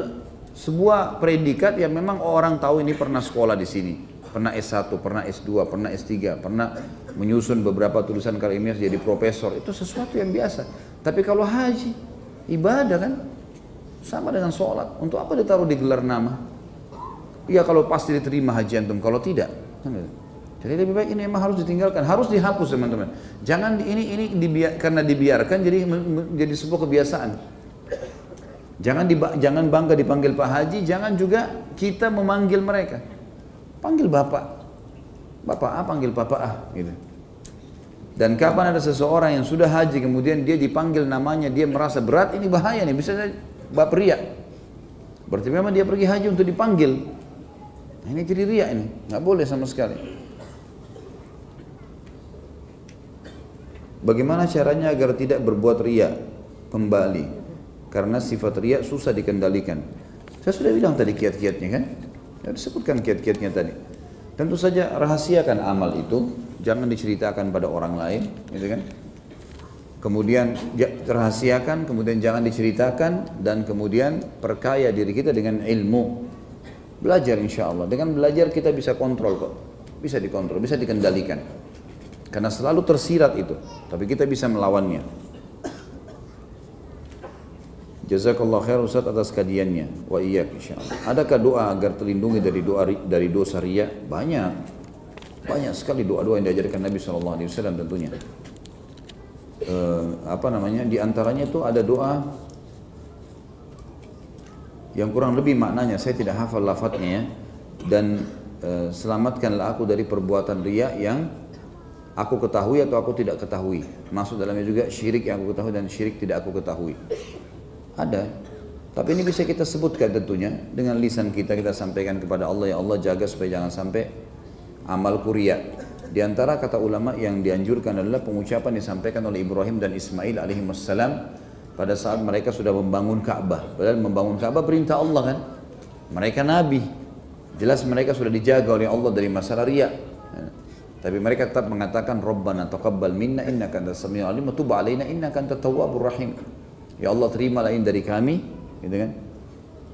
sebuah predikat yang memang orang tahu ini pernah sekolah di sini, pernah S1, pernah S2, pernah S3, pernah menyusun beberapa tulisan ilmiah jadi profesor. Itu sesuatu yang biasa. Tapi kalau haji, ibadah kan, sama dengan sholat. Untuk apa ditaruh di gelar nama? Ya kalau pasti diterima haji antum, kalau tidak. Jadi lebih baik ini memang harus ditinggalkan, harus dihapus teman-teman. Jangan ini karena dibiarkan jadi sebuah kebiasaan. Jangan bangga dipanggil Pak Haji, jangan juga kita memanggil mereka. Panggil Bapak. Bapak panggil Papa gitu. Dan kapan ada seseorang yang sudah haji kemudian dia dipanggil namanya, dia merasa berat, ini bahaya nih, bisa bab riya. Berarti memang dia pergi haji untuk dipanggil. Nah, ini jadi riya ini, nggak boleh sama sekali. Bagaimana caranya agar tidak berbuat riya kembali? Karena sifat riya susah dikendalikan. Saya sudah bilang tadi kiat-kiatnya kan? Ya, disebutkan kiat-kiatnya tadi. Tentu saja rahasiakan amal itu, jangan diceritakan pada orang lain, gitu kan? Kemudian rahasiakan, kemudian jangan diceritakan, dan kemudian perkaya diri kita dengan ilmu. Belajar insya Allah. Dengan belajar kita bisa kontrol kok, bisa dikontrol, bisa dikendalikan. Karena selalu tersirat itu, tapi kita bisa melawannya. Jazakallah khair Ustaz atas kajiannya. Wa iyyak insyaallah. Adakah doa agar terlindungi dari dosa riya? Banyak. Banyak sekali doa-doa yang diajarkan Nabi SAW tentunya. Di antaranya itu ada doa yang kurang lebih maknanya saya tidak hafal lafadznya ya. Dan selamatkanlah aku dari perbuatan riya yang aku ketahui atau aku tidak ketahui. Maksud dalamnya juga syirik yang aku ketahui dan syirik tidak aku ketahui. Ada, tapi ini bisa kita sebutkan tentunya dengan lisan kita sampaikan kepada Allah, ya Allah jaga supaya jangan sampai amalku riya. Di antara kata ulama yang dianjurkan adalah pengucapan disampaikan oleh Ibrahim dan Ismail alaihissalam pada saat mereka sudah membangun Ka'bah. Padahal membangun Ka'bah perintah Allah kan, mereka nabi, jelas mereka sudah dijaga oleh Allah dari masalah riya. Tapi mereka tetap mengatakan Rabbana taqabbal minna innaka antas samiul alim wa tub alaina innaka antat tawwabur rahim. Ya Allah terimalah ini dari kami, gitu kan?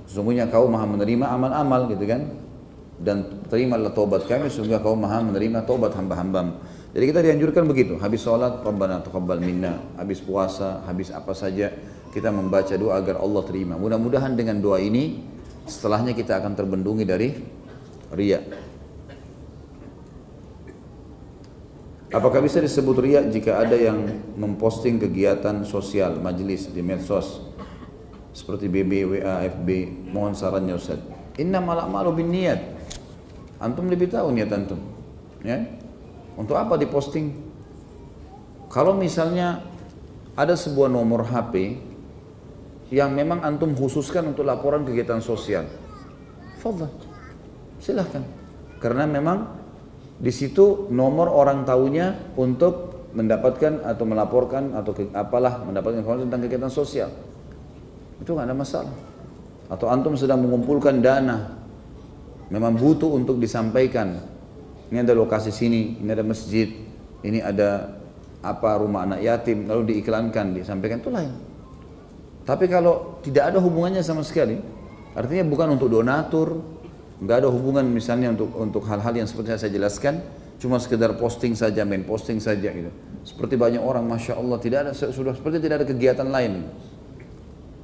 Sesungguhnya Kau Maha menerima amal-amal, gitu kan? Dan terimalah taubat kami, sesungguhnya Kau Maha menerima taubat hamba-hambamu. Jadi kita dianjurkan begitu. Habis sholat, Rabbana taqabbal minna. Habis puasa, habis apa saja kita membaca doa agar Allah terima. Mudah-mudahan dengan doa ini setelahnya kita akan terbendungi dari riya. Apakah bisa disebut riya jika ada yang memposting kegiatan sosial, majelis di medsos seperti BB, WA, FB? Mohon sarannya Ustaz. Innamal a'malu binniyat. Antum lebih tahu niat antum. Ya? Untuk apa diposting? Kalau misalnya ada sebuah nomor HP yang memang antum khususkan untuk laporan kegiatan sosial, fadhal, silahkan. Karena memang di situ nomor orang tahunya untuk mendapatkan atau melaporkan atau mendapatkan informasi tentang kegiatan sosial. Itu nggak ada masalah. Atau antum sedang mengumpulkan dana, memang butuh untuk disampaikan. Ini ada lokasi sini, ini ada masjid, ini ada rumah anak yatim, lalu diiklankan, disampaikan, itu lain. Tapi kalau tidak ada hubungannya sama sekali, artinya bukan untuk donatur, nggak ada hubungan misalnya untuk hal-hal yang seperti yang saya jelaskan, cuma sekedar posting saja, main posting saja gitu. Seperti banyak orang, masya Allah, sudah seperti tidak ada kegiatan lain.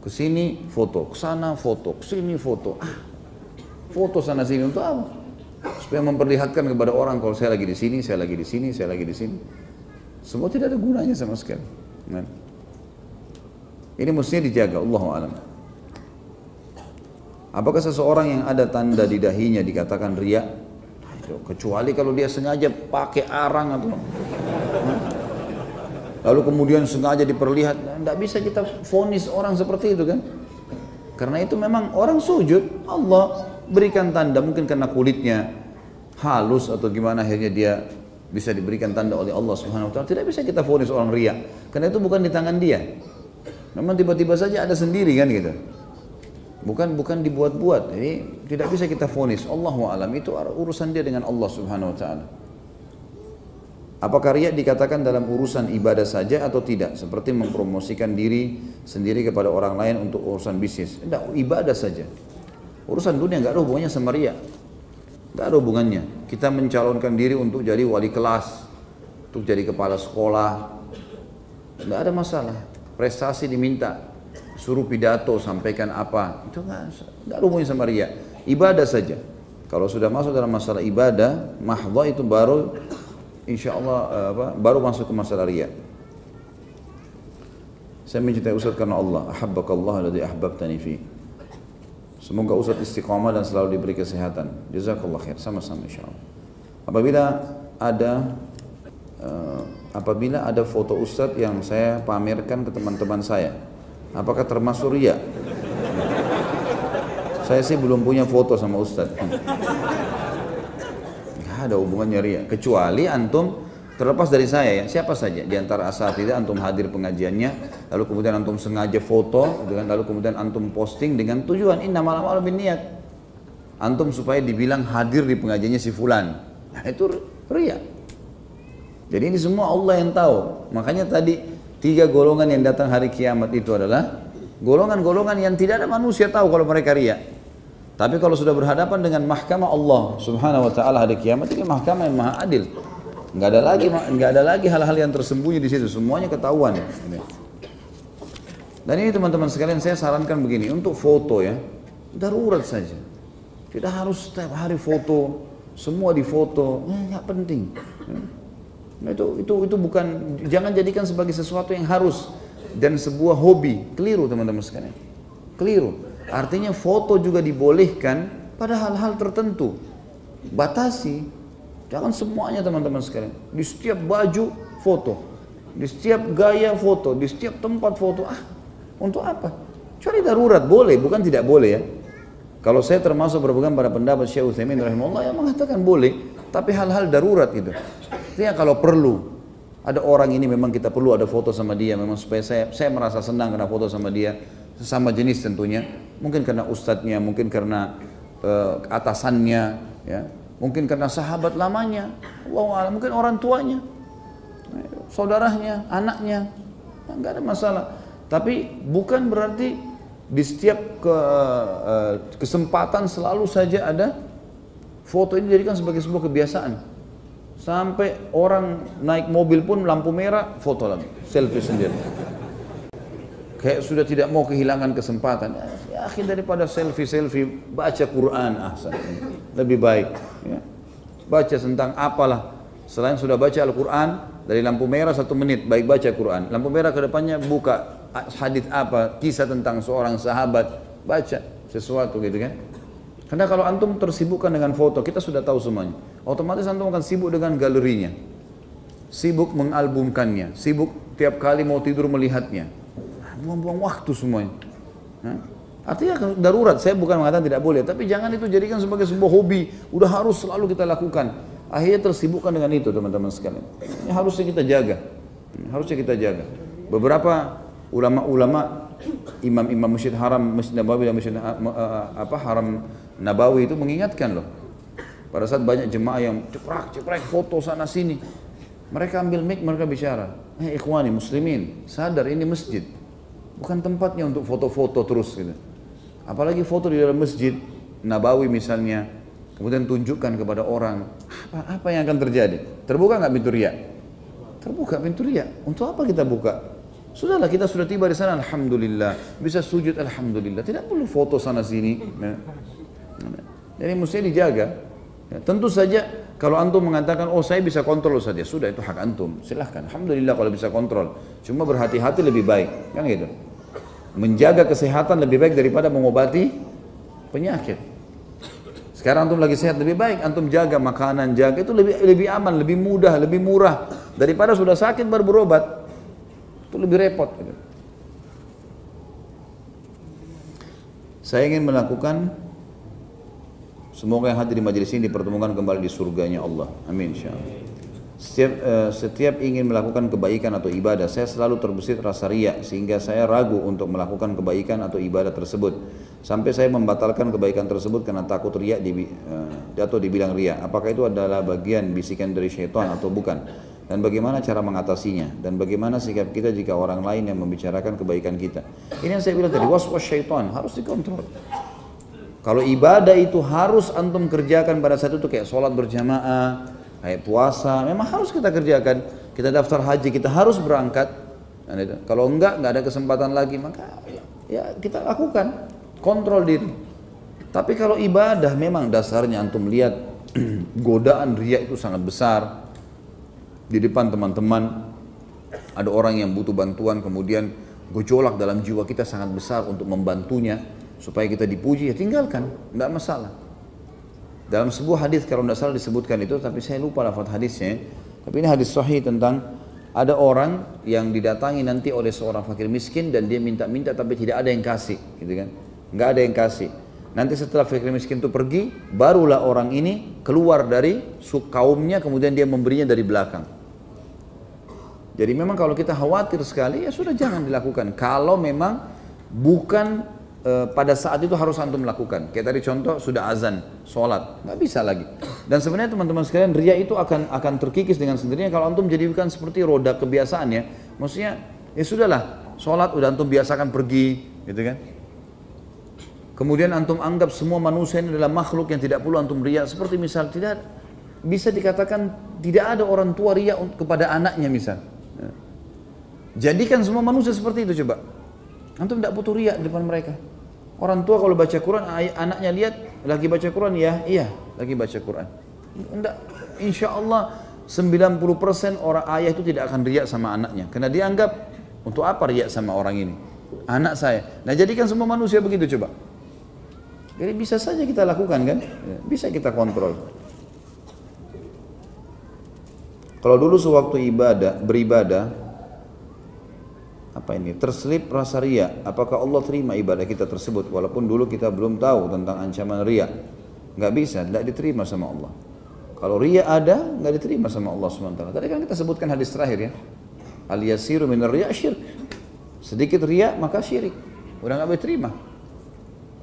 Kesini foto, kesana foto, kesini foto, foto sana sini untuk apa? Supaya memperlihatkan kepada orang kalau saya lagi di sini, saya lagi di sini, saya lagi di sini. Semua tidak ada gunanya sama sekali. Nah, ini mestinya dijaga, Allahu a'lam. Apakah seseorang yang ada tanda di dahinya dikatakan riya? Kecuali kalau dia sengaja pakai arang atau lalu kemudian sengaja diperlihat, tidak bisa kita vonis orang seperti itu kan? Karena itu memang orang sujud, Allah berikan tanda, mungkin karena kulitnya halus atau gimana akhirnya dia bisa diberikan tanda oleh Allah Subhanahu wa taala. Tidak bisa kita vonis orang riya, karena itu bukan di tangan dia. Memang tiba-tiba saja ada sendiri kan gitu. Bukan dibuat-buat. Jadi tidak bisa kita vonis. Allahu a'lam, itu urusan dia dengan Allah Subhanahu wa taala. Apakah riya dikatakan dalam urusan ibadah saja atau tidak? Seperti mempromosikan diri sendiri kepada orang lain untuk urusan bisnis. Tidak, ibadah saja. Urusan dunia enggak ada hubungannya sama riya. Enggak ada hubungannya. Kita mencalonkan diri untuk jadi wali kelas, untuk jadi kepala sekolah. Enggak ada masalah. Prestasi diminta. Suruh pidato, sampaikan apa, itu nggak ada hubungannya sama riya. Ibadah saja. Kalau sudah masuk dalam masalah ibadah, mahdhah itu baru insya Allah baru masuk ke masalah riya. Saya mencintai Ustaz karena Allah. Ahabbakallah alladhi ahbabtani fi. Semoga Ustaz istiqamah dan selalu diberi kesehatan. Jazakallah khair. Sama-sama insya Allah. apabila ada foto Ustadz yang saya pamerkan ke teman-teman saya, apakah termasuk riya? Saya sih belum punya foto sama Ustadz. Nggak ada hubungannya riya, kecuali antum terlepas dari saya ya, siapa saja di antara asatidzah antum hadir pengajiannya, lalu kemudian antum sengaja foto, lalu kemudian antum posting dengan tujuan innamal a'malu binniyat, antum supaya dibilang hadir di pengajiannya si fulan, nah itu riya. Jadi ini semua Allah yang tahu. Makanya tadi 3 golongan yang datang hari kiamat itu adalah golongan-golongan yang tidak ada manusia tahu kalau mereka riya. Tapi kalau sudah berhadapan dengan mahkamah Allah Subhanahu wa taala hari kiamat, ini mahkamah yang maha adil. Nggak ada lagi hal-hal yang tersembunyi di situ, semuanya ketahuan. Dan ini teman-teman sekalian, saya sarankan begini, untuk foto ya, darurat saja. Tidak harus setiap hari foto, semua difoto, nggak penting. Itu bukan, jangan jadikan sebagai sesuatu yang harus dan sebuah hobi. Keliru teman-teman sekalian, keliru. Artinya foto juga dibolehkan pada hal-hal tertentu. Batasi. Jangan semuanya teman-teman sekalian. Di setiap baju foto, di setiap gaya foto, di setiap tempat foto. Untuk apa? Kecuali darurat boleh, bukan tidak boleh ya. Kalau saya termasuk berpegang pada pendapat Syekh Utsaimin rahimahullah yang mengatakan boleh, tapi hal-hal darurat itu. Artinya kalau perlu, ada orang ini memang kita perlu ada foto sama dia, memang supaya saya merasa senang karena foto sama dia, sesama jenis tentunya. Mungkin karena ustadznya, mungkin karena atasannya, ya. Mungkin karena sahabat lamanya, mungkin orang tuanya, saudaranya, anaknya, nggak ada masalah. Tapi bukan berarti di setiap kesempatan selalu saja ada foto ini dijadikan sebagai sebuah kebiasaan. Sampai orang naik mobil pun lampu merah, foto lagi, selfie sendiri. Kayak sudah tidak mau kehilangan kesempatan. Ya, daripada selfie, baca Quran ahsan. Lebih baik. Ya. Baca tentang apalah. Selain sudah baca Al-Quran, dari lampu merah 1 menit, baik baca Quran. Lampu merah ke depannya buka hadits apa, kisah tentang seorang sahabat, baca sesuatu gitu kan. Karena kalau antum tersibukkan dengan foto, kita sudah tahu semuanya. Otomatis antum akan sibuk dengan galerinya. Sibuk mengalbumkannya, sibuk tiap kali mau tidur melihatnya. Buang-buang waktu semuanya. Artinya darurat, saya bukan mengatakan tidak boleh, tapi jangan itu jadikan sebagai sebuah hobi, udah harus selalu kita lakukan. Akhirnya tersibukkan dengan itu teman-teman sekalian. Ini harusnya kita jaga. Beberapa ulama-ulama, imam-imam Masjid Haram, Masjid Nabawi dan Masjid Haram Nabawi itu mengingatkan loh. Pada saat banyak jemaah yang ceprek foto sana sini, mereka ambil mic, mereka bicara, ikhwani muslimin, sadar ini masjid. Bukan tempatnya untuk foto-foto terus gitu. Apalagi foto di dalam masjid Nabawi misalnya, kemudian tunjukkan kepada orang, apa yang akan terjadi? Terbuka nggak pintu riya? Terbuka pintu riya. Untuk apa kita buka? Sudahlah, kita sudah tiba di sana, alhamdulillah, bisa sujud alhamdulillah, tidak perlu foto sana sini. Jadi mesti dijaga. Ya, tentu saja kalau antum mengatakan, oh saya bisa kontrol saja, sudah itu hak antum, silahkan. Alhamdulillah kalau bisa kontrol. Cuma berhati-hati lebih baik, kan gitu. Menjaga kesehatan lebih baik daripada mengobati penyakit. Sekarang antum lagi sehat, lebih baik antum jaga makanan, jaga itu lebih aman, lebih mudah, lebih murah daripada sudah sakit baru berobat. Itu lebih repot. Gitu. Saya ingin melakukan, semoga yang hadir di majelis ini dipertemukan kembali di surganya Allah. Amin insyaallah. Setiap ingin melakukan kebaikan atau ibadah, saya selalu terbesit rasa riya sehingga saya ragu untuk melakukan kebaikan atau ibadah tersebut. Sampai saya membatalkan kebaikan tersebut karena takut riya atau dibilang riya. Apakah itu adalah bagian bisikan dari syaitan atau bukan? Dan bagaimana cara mengatasinya? Dan bagaimana sikap kita jika orang lain yang membicarakan kebaikan kita? Ini yang saya bilang tadi, waswas syaitan harus dikontrol. Kalau ibadah itu harus antum kerjakan pada saat itu, kayak sholat berjamaah, kayak puasa, memang harus kita kerjakan. Kita daftar haji, kita harus berangkat. Kalau enggak ada kesempatan lagi, maka ya kita lakukan, kontrol diri. Tapi kalau ibadah memang dasarnya antum lihat godaan riya itu sangat besar. Di depan teman-teman ada orang yang butuh bantuan, kemudian gejolak dalam jiwa kita sangat besar untuk membantunya supaya kita dipuji, ya tinggalkan, enggak masalah. Dalam sebuah hadis kalau tidak salah disebutkan itu, tapi saya lupa lafaz hadisnya. Tapi ini hadis sahih tentang ada orang yang didatangi nanti oleh seorang fakir miskin dan dia minta-minta tapi tidak ada yang kasih, gitu kan? Nggak ada yang kasih. Nanti setelah fakir miskin itu pergi, barulah orang ini keluar dari kaumnya, kemudian dia memberinya dari belakang. Jadi memang kalau kita khawatir sekali, ya sudah jangan dilakukan. Kalau memang bukan pada saat itu harus antum melakukan. Kayak tadi contoh sudah azan, sholat, nggak bisa lagi. Dan sebenarnya teman-teman sekalian, riya itu akan terkikis dengan sendirinya kalau antum jadikan seperti roda kebiasaan ya. Maksudnya ya sudahlah, sholat udah antum biasakan pergi, gitu kan? Kemudian antum anggap semua manusia ini adalah makhluk yang tidak perlu antum riya. Seperti misal tidak bisa dikatakan tidak ada orang tua riya kepada anaknya misal. Jadikan semua manusia seperti itu coba. Antum tidak butuh riya di depan mereka. Orang tua kalau baca Quran, anaknya lihat lagi baca Quran, ya iya lagi baca Quran. Enggak, insya Allah 90% orang ayah itu tidak akan riya sama anaknya. Karena dia anggap untuk apa riya sama orang ini? Anak saya. Nah jadikan semua manusia begitu coba. Jadi bisa saja kita lakukan kan? Bisa kita kontrol. Kalau dulu sewaktu beribadah, apa ini? Terselip rasa riya. Apakah Allah terima ibadah kita tersebut? Walaupun dulu kita belum tahu tentang ancaman riya. Nggak bisa, tidak diterima sama Allah. Kalau riya ada, nggak diterima sama Allah SWT. Tadi kan kita sebutkan hadis terakhir ya. Al-yasiru minar riya syirk. Sedikit riya maka syirik. Udah nggak boleh terima.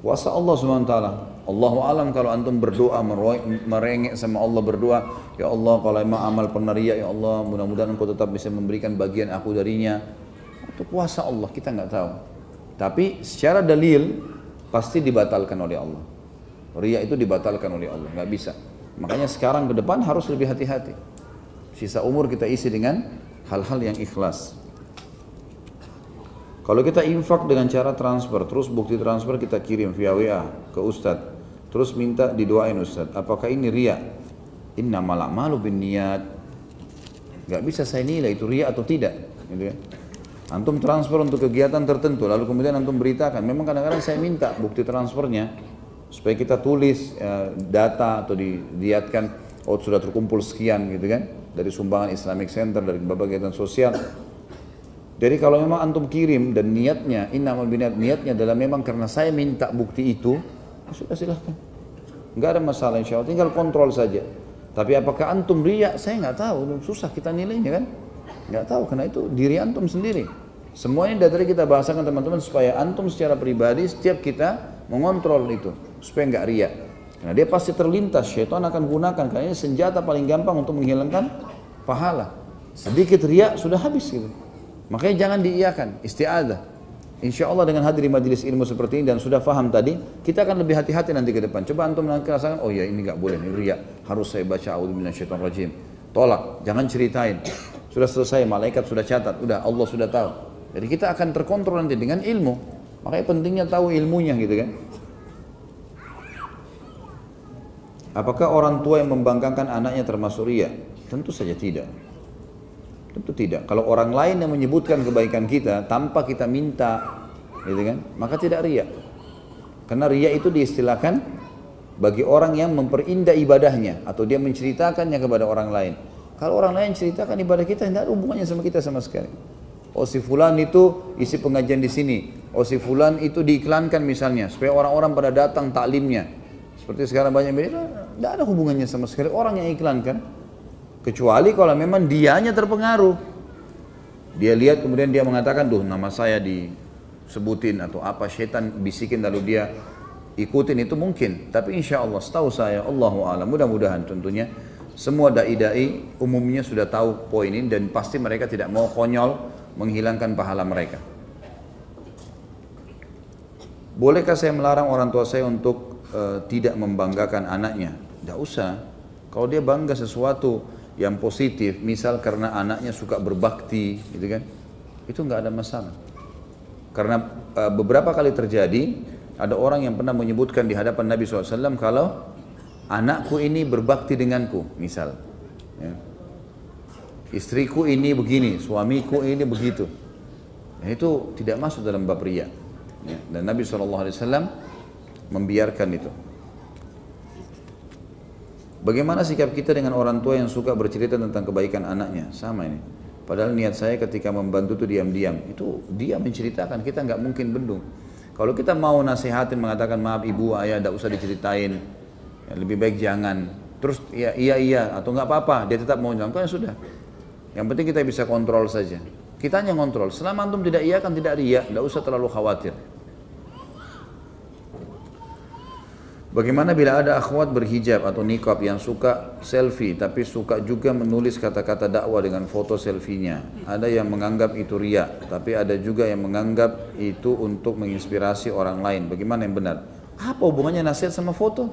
Kuasa Allah SWT. Allahu alam kalau antum berdoa merengek sama Allah berdoa, ya Allah kalau emang amal pernah riya, ya Allah mudah-mudahan engkau tetap bisa memberikan bagian aku darinya. Itu kuasa Allah, kita nggak tahu. Tapi secara dalil pasti dibatalkan oleh Allah. Riya itu dibatalkan oleh Allah, nggak bisa. Makanya sekarang ke depan harus lebih hati-hati. Sisa umur kita isi dengan hal-hal yang ikhlas. Kalau kita infak dengan cara transfer, terus bukti transfer kita kirim via WA ke Ustadz, terus minta didoain Ustadz, apakah ini riya? Innamal a'malu binniyat. Nggak bisa saya nilai itu riya atau tidak, gitu kan? Antum transfer untuk kegiatan tertentu, lalu kemudian antum beritakan. Memang kadang-kadang saya minta bukti transfernya supaya kita tulis data atau dilihatkan, oh sudah terkumpul sekian, gitu kan? Dari sumbangan Islamic Center, dari berbagai kegiatan sosial. Jadi kalau memang antum kirim dan niatnya, innamal binniat, niatnya adalah memang karena saya minta bukti itu, ya sudah silahkan. Nggak ada masalah, insya Allah, tinggal kontrol saja. Tapi apakah antum riya? Saya nggak tahu, susah kita nilainya kan? Nggak tahu, karena itu diri antum sendiri. Semuanya dari kita bahasakan teman-teman supaya antum secara pribadi setiap kita mengontrol itu supaya nggak riya. Karena dia pasti terlintas, syaitan akan gunakan karena ini senjata paling gampang untuk menghilangkan pahala. Sedikit riya sudah habis gitu. Makanya jangan diiyakan, isti'adzah. Insya Allah dengan hadir di majelis ilmu seperti ini dan sudah faham tadi, kita akan lebih hati-hati nanti ke depan. Coba antum nanti rasakan, oh ya ini nggak boleh, ini riya. Harus saya baca a'udzubillahi minasyaitonir rajim. Tolak, jangan ceritain. Sudah selesai, malaikat sudah catat, udah Allah sudah tahu. Jadi kita akan terkontrol nanti dengan ilmu. Makanya pentingnya tahu ilmunya gitu kan. Apakah orang tua yang membanggakan anaknya termasuk riya? Tentu saja tidak. Tentu tidak. Kalau orang lain yang menyebutkan kebaikan kita tanpa kita minta, gitu kan, maka tidak riya. Karena riya itu diistilahkan bagi orang yang memperindah ibadahnya atau dia menceritakannya kepada orang lain. Kalau orang lain ceritakan ibadah kita, tidak ada hubungannya sama kita sama sekali. Oh si fulan itu isi pengajian di sini. Oh si fulan itu diiklankan misalnya supaya orang-orang pada datang taklimnya. Seperti sekarang banyak media, tidak ada hubungannya sama sekali orang yang iklankan. Kecuali kalau memang dianya terpengaruh. Dia lihat kemudian dia mengatakan, duh nama saya disebutin atau apa, syaitan bisikin lalu dia ikutin, itu mungkin. Tapi insya Allah setahu saya, Allahu a'lam, mudah-mudahan tentunya semua dai-dai umumnya sudah tahu poin ini dan pasti mereka tidak mau konyol menghilangkan pahala mereka. Bolehkah saya melarang orang tua saya untuk tidak membanggakan anaknya? Tidak usah. Kalau dia bangga sesuatu yang positif, misal karena anaknya suka berbakti, gitu kan, itu nggak ada masalah. Karena beberapa kali terjadi, ada orang yang pernah menyebutkan di hadapan Nabi SAW kalau anakku ini berbakti denganku, misal. Ya. Istriku ini begini, suamiku ini begitu. Nah, itu tidak masuk dalam bab riya. Ya. Dan Nabi SAW membiarkan itu. Bagaimana sikap kita dengan orang tua yang suka bercerita tentang kebaikan anaknya? Sama ini. Padahal niat saya ketika membantu itu diam-diam. Itu dia menceritakan, kita nggak mungkin bendung. Kalau kita mau nasihatin, mengatakan maaf ibu, ayah, tidak usah diceritain. Ya, lebih baik jangan. Terus ya, iya, atau nggak apa-apa, dia tetap mau jalan, sudah. Yang penting kita bisa kontrol saja. Kita hanya kontrol. Selama antum tidak iya kan tidak riya, tidak usah terlalu khawatir. Bagaimana bila ada akhwat berhijab atau niqab yang suka selfie tapi suka juga menulis kata-kata dakwah dengan foto selfie-nya? Ada yang menganggap itu riya, tapi ada juga yang menganggap itu untuk menginspirasi orang lain. Bagaimana yang benar? Apa hubungannya nasihat sama foto?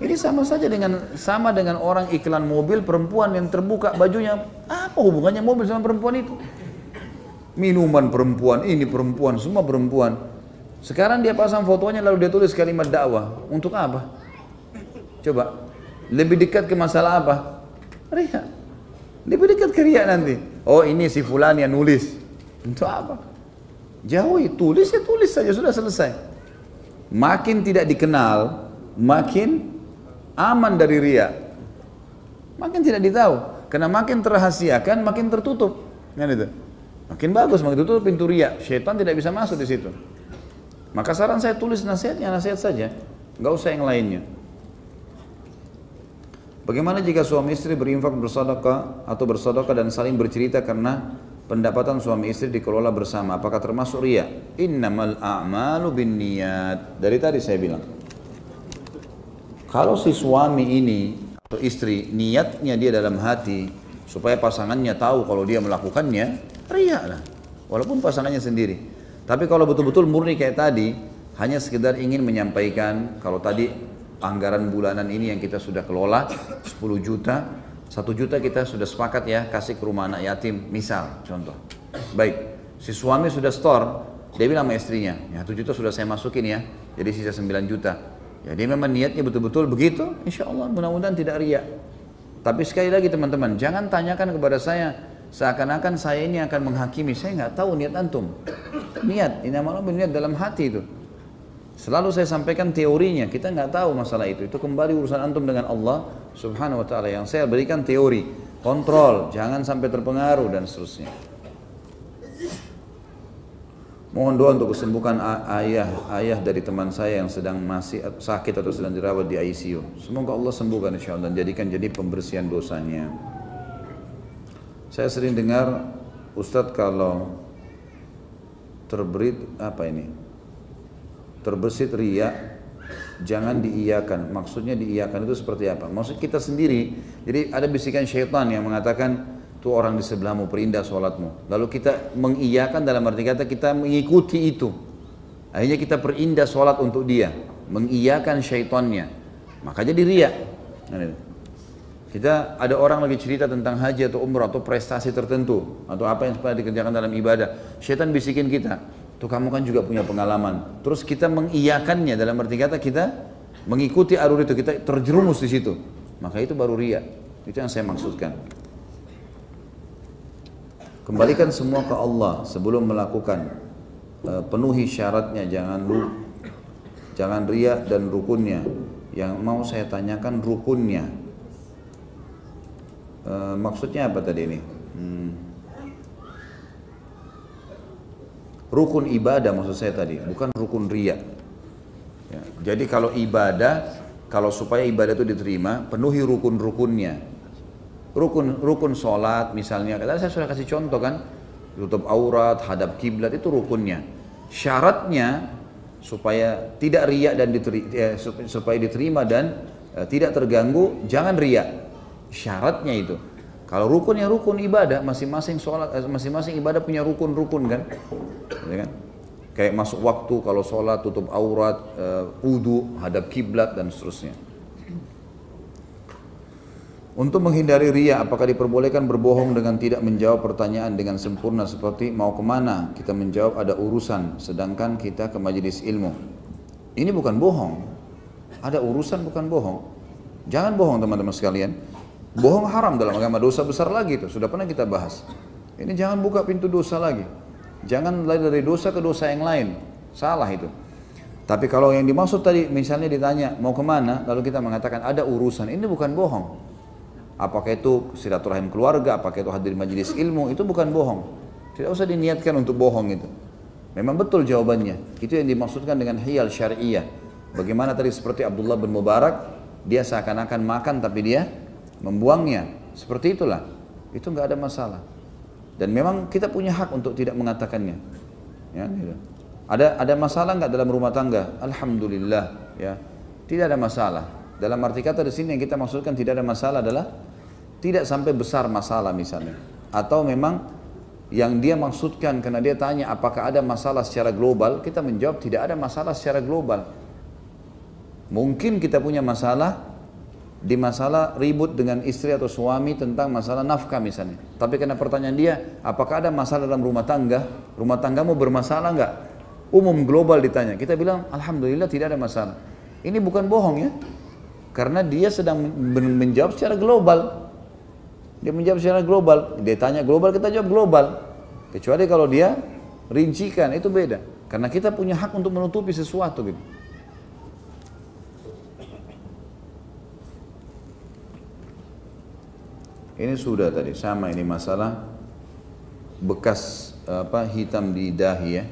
Ini sama saja dengan orang iklan mobil perempuan yang terbuka bajunya. Apa hubungannya mobil sama perempuan itu? Minuman perempuan, ini perempuan, semua perempuan. Sekarang dia pasang fotonya lalu dia tulis kalimat dakwah. Untuk apa? Coba. Lebih dekat ke masalah apa? Riya. Lebih dekat ke riya nanti. Oh ini si fulan yang nulis. Untuk apa? Jauhi, tulis ya tulis saja, sudah selesai. Makin tidak dikenal, makin aman dari riya. Makin tidak ditahu. Karena makin terahasiakan, makin tertutup. Kan itu? Makin bagus, makin tertutup pintu riya. Syaitan tidak bisa masuk di situ. Maka saran saya tulis nasihatnya, nasihat saja. Nggak usah yang lainnya. Bagaimana jika suami istri berinfak bersedekah atau bersedekah dan saling bercerita karena pendapatan suami istri dikelola bersama? Apakah termasuk riya? Innamal a'malu binniyat. Dari tadi saya bilang. Kalau si suami ini atau istri niatnya dia dalam hati supaya pasangannya tahu kalau dia melakukannya, riya lah. Walaupun pasangannya sendiri. Tapi kalau betul-betul murni kayak tadi, hanya sekedar ingin menyampaikan, kalau tadi anggaran bulanan ini yang kita sudah kelola, 10 juta, 1 juta kita sudah sepakat ya, kasih ke rumah anak yatim, misal, contoh. Baik, si suami sudah store, dia bilang sama istrinya, ya 1 juta sudah saya masukin ya, jadi sisa 9 juta. Ya dia memang niatnya betul-betul begitu, insya Allah mudah-mudahan tidak riya. Tapi sekali lagi teman-teman, jangan tanyakan kepada saya, seakan-akan saya ini akan menghakimi, saya nggak tahu niat antum. Niat, ini namanya niat dalam hati itu. Selalu saya sampaikan teorinya, kita nggak tahu masalah itu. Itu kembali urusan antum dengan Allah Subhanahu Wa Taala. Yang saya berikan teori, kontrol, jangan sampai terpengaruh dan seterusnya. Mohon doa untuk kesembuhan ayah dari teman saya yang sedang masih sakit atau sedang dirawat di ICU. Semoga Allah sembuhkan insyaallah dan jadikan jadi pembersihan dosanya. Saya sering dengar Ustadz kalau terbersit riya jangan diiyakan. Maksudnya diiyakan itu seperti apa? Maksud kita sendiri. Jadi ada bisikan syaitan yang mengatakan tuh orang di sebelahmu perindah sholatmu. Lalu kita mengiyakan dalam arti kata kita mengikuti itu. Akhirnya kita perindah sholat untuk dia, mengiyakan syaitannya. Maka jadi riya. Kita ada orang lagi cerita tentang haji atau umrah atau prestasi tertentu atau apa yang pernah dikerjakan dalam ibadah. Syaitan bisikin kita, tuh kamu kan juga punya pengalaman. Terus kita mengiyakannya dalam arti kata kita mengikuti alur itu, kita terjerumus di situ. Maka itu baru riya. Itu yang saya maksudkan. Kembalikan semua ke Allah sebelum melakukan. Penuhi syaratnya, jangan riya dan rukunnya. Yang mau saya tanyakan rukunnya. Maksudnya apa tadi ini? Rukun ibadah maksud saya tadi, bukan rukun riya. Ya, jadi kalau ibadah, kalau supaya ibadah itu diterima, penuhi rukun-rukunnya. Rukun sholat misalnya, tadi saya sudah kasih contoh kan, tutup aurat, hadap kiblat itu rukunnya. Syaratnya supaya tidak riya dan supaya diterima dan tidak terganggu, jangan riya. Syaratnya itu. Kalau rukun ya rukun ibadah, masing-masing sholat, masing-masing ibadah punya rukun-rukun kan, ya kan? Kayak masuk waktu kalau sholat, tutup aurat, wudu, hadap kiblat dan seterusnya. Untuk menghindari riya, apakah diperbolehkan berbohong dengan tidak menjawab pertanyaan dengan sempurna seperti mau kemana? Kita menjawab ada urusan, sedangkan kita ke majelis ilmu. Ini bukan bohong. Ada urusan bukan bohong. Jangan bohong teman-teman sekalian. Bohong haram dalam agama, dosa besar lagi itu, sudah pernah kita bahas. Ini jangan buka pintu dosa lagi. Jangan lari dari dosa ke dosa yang lain. Salah itu. Tapi kalau yang dimaksud tadi, misalnya ditanya mau kemana, lalu kita mengatakan ada urusan, ini bukan bohong. Apakah itu silaturahim keluarga, apakah itu hadir majelis ilmu, itu bukan bohong. Tidak usah diniatkan untuk bohong itu. Memang betul jawabannya. Itu yang dimaksudkan dengan hiyal syari'iyah. Bagaimana tadi seperti Abdullah bin Mubarak, dia seakan-akan makan tapi dia membuangnya. Seperti itulah. Itu nggak ada masalah. Dan memang kita punya hak untuk tidak mengatakannya. Ya, gitu. Ada masalah nggak dalam rumah tangga? Alhamdulillah, ya, tidak ada masalah. Dalam arti kata di sini yang kita maksudkan tidak ada masalah adalah tidak sampai besar masalah misalnya, atau memang yang dia maksudkan karena dia tanya apakah ada masalah secara global, kita menjawab tidak ada masalah secara global. Mungkin kita punya masalah di masalah ribut dengan istri atau suami tentang masalah nafkah misalnya. Tapi karena pertanyaan dia, apakah ada masalah dalam rumah tanggamu bermasalah nggak? Umum global ditanya, kita bilang alhamdulillah tidak ada masalah. Ini bukan bohong ya, karena dia sedang menjawab secara global. Dia menjawab secara global, dia tanya global, kita jawab global. Kecuali kalau dia rincikan, itu beda. Karena kita punya hak untuk menutupi sesuatu gitu. Ini sudah tadi, sama ini masalah bekas hitam di dahi ya.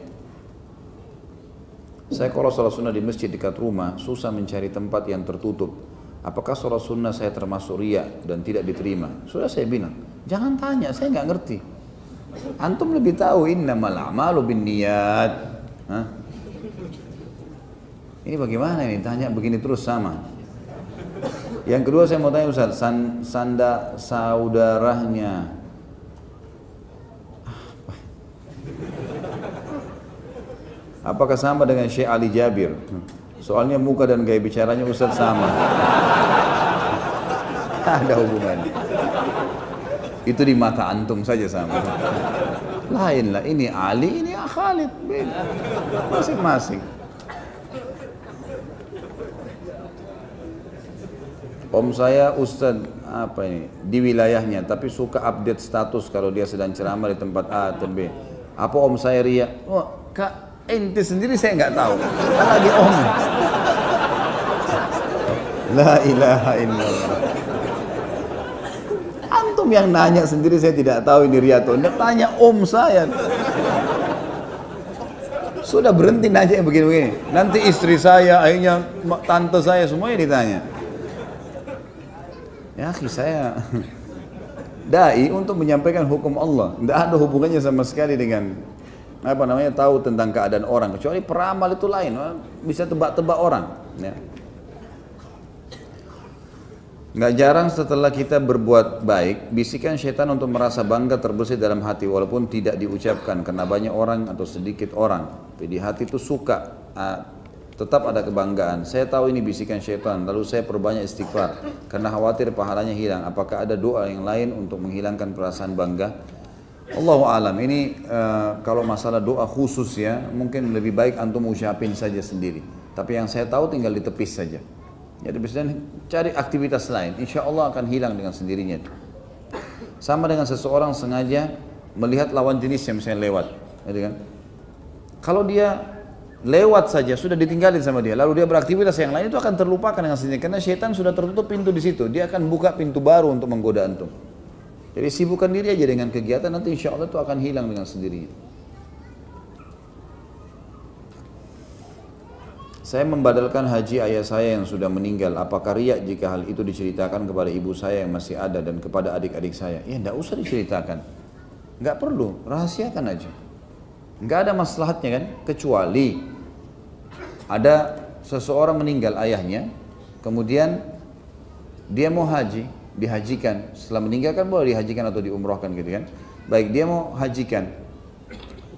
Saya kalau sholat sunnah di masjid dekat rumah, susah mencari tempat yang tertutup. Apakah sholat sunnah saya termasuk riya dan tidak diterima? Sudah saya bilang, jangan tanya, saya nggak ngerti. Antum lebih tahu, innamal a'malu binniyat. Ini bagaimana ini? Tanya begini terus sama. Yang kedua saya mau tanya Ustaz, sanda saudaranya. Apakah sama dengan Syekh Ali Jabir? Soalnya muka dan gaya bicaranya Ustaz sama. Ada hubungan. Itu di mata antum saja sama. Lain lah, ini Ali, ini Khalid. Beda. Masing-masing. Om saya Ustaz apa ini di wilayahnya, tapi suka update status kalau dia sedang ceramah di tempat A atau B. Apa om saya ria? Oh, Kak, ente sendiri saya nggak tahu. Lagi om. La ilaha illallah. Antum yang nanya sendiri saya tidak tahu ini ria atau enggak, tanya om saya. Sudah berhenti nanya yang begini-begini. Nanti istri saya, akhirnya tante saya semuanya ditanya. Ya akhi, saya dai untuk menyampaikan hukum Allah. Tidak ada hubungannya sama sekali dengan tahu tentang keadaan orang. Kecuali peramal itu lain, bisa tebak-tebak orang. Ya. Nggak jarang setelah kita berbuat baik, bisikan syaitan untuk merasa bangga terbesit dalam hati walaupun tidak diucapkan karena banyak orang atau sedikit orang. Tapi di hati itu suka, tetap ada kebanggaan. Saya tahu ini bisikan syaitan, lalu saya perbanyak istighfar karena khawatir pahalanya hilang. Apakah ada doa yang lain untuk menghilangkan perasaan bangga? Allahu alam. Ini kalau masalah doa khusus ya, mungkin lebih baik antum ucapin saja sendiri. Tapi yang saya tahu tinggal ditepis saja. Jadi biasanya cari aktivitas lain, insya Allah akan hilang dengan sendirinya. Sama dengan seseorang sengaja melihat lawan jenisnya misalnya lewat, gitu kan? Kalau dia lewat saja sudah ditinggalin sama dia, lalu dia beraktivitas yang lain, itu akan terlupakan dengan sendirinya karena syaitan sudah tertutup pintu di situ. Dia akan buka pintu baru untuk menggoda antum. Jadi sibukkan diri aja dengan kegiatan, nanti insya Allah itu akan hilang dengan sendirinya. Saya membadalkan haji ayah saya yang sudah meninggal. Apakah riya jika hal itu diceritakan kepada ibu saya yang masih ada dan kepada adik-adik saya? Ya tidak usah diceritakan, nggak perlu, rahasiakan aja. Nggak ada maslahatnya kan, kecuali ada seseorang meninggal ayahnya, kemudian dia mau haji, dihajikan. Setelah meninggal kan boleh dihajikan atau diumrohkan gitu kan. Baik, dia mau hajikan.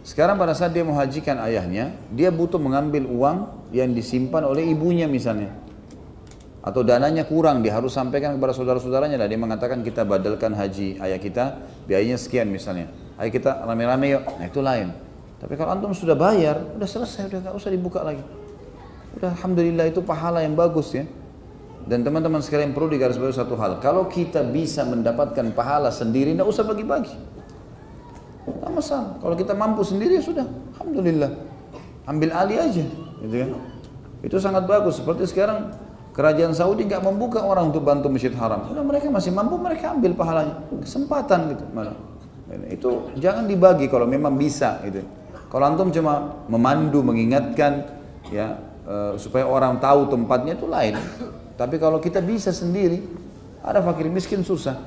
Sekarang pada saat dia mau hajikan ayahnya, dia butuh mengambil uang yang disimpan oleh ibunya misalnya. Atau dananya kurang, dia harus sampaikan kepada saudara-saudaranya lah. Dia mengatakan kita badalkan haji ayah kita, biayanya sekian misalnya. Ayo kita rame-rame yuk, nah itu lain. Tapi kalau antum sudah bayar, udah selesai, udah nggak usah dibuka lagi. Udah alhamdulillah itu pahala yang bagus ya. Dan teman-teman sekalian perlu digarisbawahi satu hal. Kalau kita bisa mendapatkan pahala sendiri, tidak usah bagi-bagi. Tidak masalah. Kalau kita mampu sendiri ya sudah, alhamdulillah. Ambil alih aja, gitu kan. Itu sangat bagus. Seperti sekarang kerajaan Saudi nggak membuka orang untuk bantu Masjid Haram. Karena mereka masih mampu, mereka ambil pahalanya. Kesempatan gitu malah. Itu jangan dibagi kalau memang bisa gitu. Kalau antum cuma memandu, mengingatkan ya supaya orang tahu tempatnya itu lain. Tapi kalau kita bisa sendiri, ada fakir miskin susah,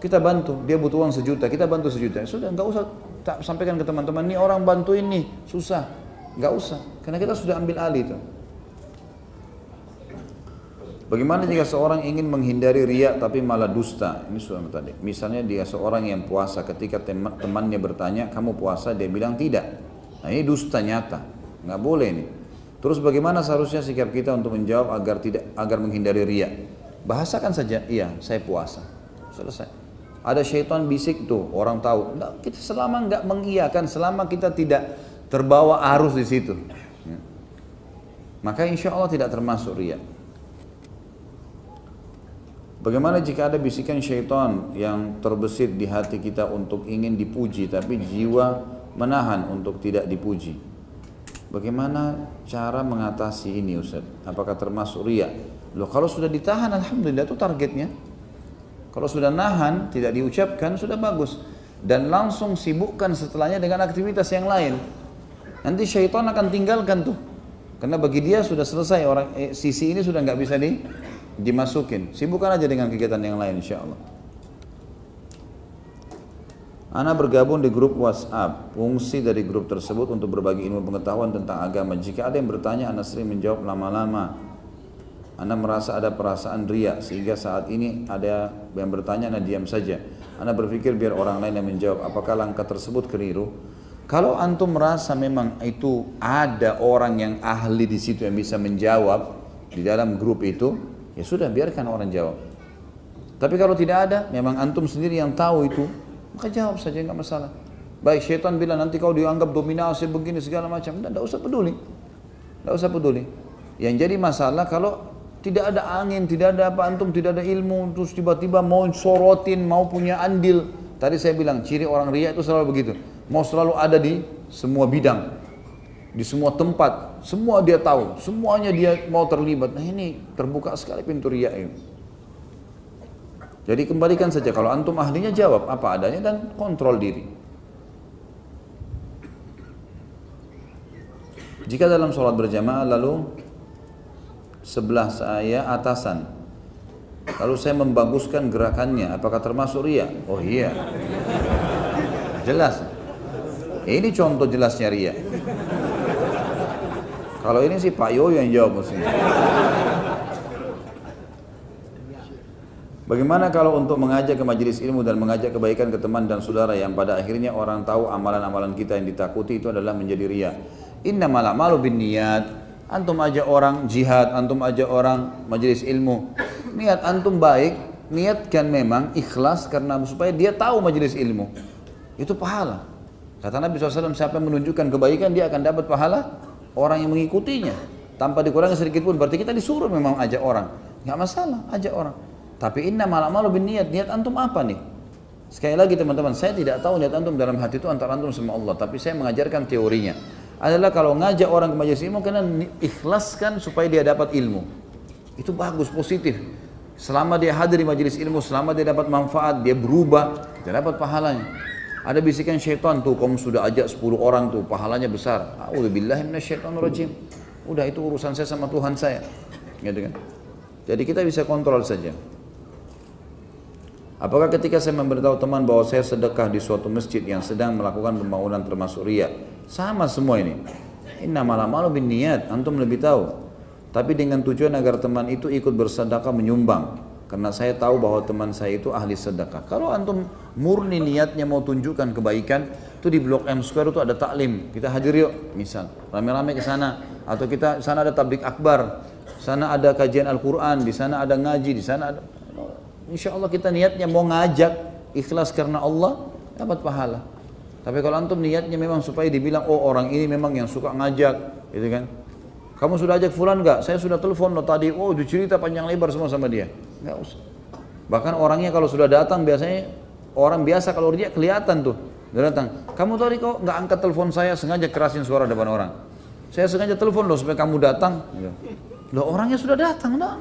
kita bantu, dia butuh uang 1 juta, kita bantu 1 juta. Sudah, nggak usah tak sampaikan ke teman-teman, nih orang bantuin nih, susah. Nggak usah, karena kita sudah ambil alih itu. Bagaimana jika seorang ingin menghindari riya tapi malah dusta? Ini sudah tadi. Misalnya dia seorang yang puasa, ketika temannya bertanya, kamu puasa? Dia bilang tidak. Nah ini dusta nyata, nggak boleh nih. Terus bagaimana seharusnya sikap kita untuk menjawab agar menghindari riya? Bahasakan saja, iya saya puasa. Selesai. Ada syaitan bisik tuh, orang tahu. Nah, kita selama nggak mengiyakan, selama kita tidak terbawa arus di situ, ya, maka insya Allah tidak termasuk riya. Bagaimana jika ada bisikan syaitan yang terbesit di hati kita untuk ingin dipuji, tapi jiwa menahan untuk tidak dipuji? Bagaimana cara mengatasi ini Ustaz? Apakah termasuk riya? Loh kalau sudah ditahan alhamdulillah itu targetnya. Kalau sudah nahan, tidak diucapkan, sudah bagus. Dan langsung sibukkan setelahnya dengan aktivitas yang lain. Nanti syaitan akan tinggalkan tuh. Karena bagi dia sudah selesai, sisi ini sudah nggak bisa dimasukin. Sibukkan aja dengan kegiatan yang lain insya Allah. Ana bergabung di grup WhatsApp. Fungsi dari grup tersebut untuk berbagi ilmu pengetahuan tentang agama. Jika ada yang bertanya, Ana sering menjawab lama-lama. Ana merasa ada perasaan riya, sehingga saat ini ada yang bertanya, Ana diam saja. Ana berpikir biar orang lain yang menjawab. Apakah langkah tersebut keliru? Kalau antum merasa memang itu ada orang yang ahli di situ yang bisa menjawab di dalam grup itu, ya sudah biarkan orang jawab. Tapi kalau tidak ada, memang antum sendiri yang tahu itu, maka jawab saja, nggak masalah. Baik syaitan bilang nanti kau dianggap dominasi begini segala macam, tidak usah peduli, tidak usah peduli. Yang jadi masalah kalau tidak ada angin, tidak ada apa, antum tidak ada ilmu, terus tiba-tiba mau sorotin, mau punya andil. Tadi saya bilang ciri orang riya itu selalu begitu, mau selalu ada di semua bidang, di semua tempat, semua dia tahu, semuanya dia mau terlibat. Nah ini terbuka sekali pintu riya ini. Jadi kembalikan saja, kalau antum ahlinya jawab apa adanya dan kontrol diri. Jika dalam sholat berjamaah lalu sebelah saya atasan, lalu saya membaguskan gerakannya, apakah termasuk riya? Oh iya, jelas. Ini contoh jelasnya riya. Kalau ini sih Pak Yoyo yang jawab mestinya. Bagaimana kalau untuk mengajak ke majelis ilmu dan mengajak kebaikan ke teman dan saudara yang pada akhirnya orang tahu amalan-amalan kita yang ditakuti itu adalah menjadi riya? Innamal a'malu binniyat. Antum ajak orang jihad, antum ajak orang majelis ilmu, niat antum baik, niatkan memang ikhlas karena supaya dia tahu majelis ilmu. Itu pahala. Kata Nabi SAW, siapa yang menunjukkan kebaikan dia akan dapat pahala orang yang mengikutinya tanpa dikurangi sedikit pun. Berarti kita disuruh memang ajak orang, nggak masalah ajak orang. Tapi innamal a'malu binniyat, niat antum apa nih? Sekali lagi teman-teman, saya tidak tahu niat antum dalam hati itu antara antum sama Allah, tapi saya mengajarkan teorinya. Adalah kalau ngajak orang ke majelis ilmu, karena ikhlaskan supaya dia dapat ilmu. Itu bagus, positif. Selama dia hadir di majelis ilmu, selama dia dapat manfaat, dia berubah, dia dapat pahalanya. Ada bisikan syaitan tuh, kamu sudah ajak 10 orang tuh, pahalanya besar. A'udzubillahi minasyaitonirrajim. Udah itu urusan saya sama Tuhan saya. Gitu kan? Jadi kita bisa kontrol saja. Apakah ketika saya memberitahu teman bahwa saya sedekah di suatu masjid yang sedang melakukan pembangunan termasuk riya? Sama semua ini. Innamal a'malu binniyat, antum lebih tahu. Tapi dengan tujuan agar teman itu ikut bersedekah menyumbang. Karena saya tahu bahwa teman saya itu ahli sedekah. Kalau antum murni niatnya mau tunjukkan kebaikan, itu di Blok M Square itu ada taklim. Kita hadir yuk, misal. Rame-rame ke sana. Atau kita sana ada tablik akbar. Sana ada kajian Al-Quran, di sana ada ngaji, di sana ada. Insya Allah kita niatnya mau ngajak ikhlas karena Allah, dapat pahala. Tapi kalau antum niatnya memang supaya dibilang, oh orang ini memang yang suka ngajak, gitu kan? Kamu sudah ajak fulan nggak? Saya sudah telepon loh tadi. Oh dicerita panjang lebar semua sama dia. Nggak usah. Bahkan orangnya kalau sudah datang biasanya orang biasa kalau dia kelihatan tuh. Dia datang. Kamu tadi kok nggak angkat telepon saya, sengaja kerasin suara depan orang. Saya sengaja telepon loh supaya kamu datang. Loh orangnya sudah datang, nah.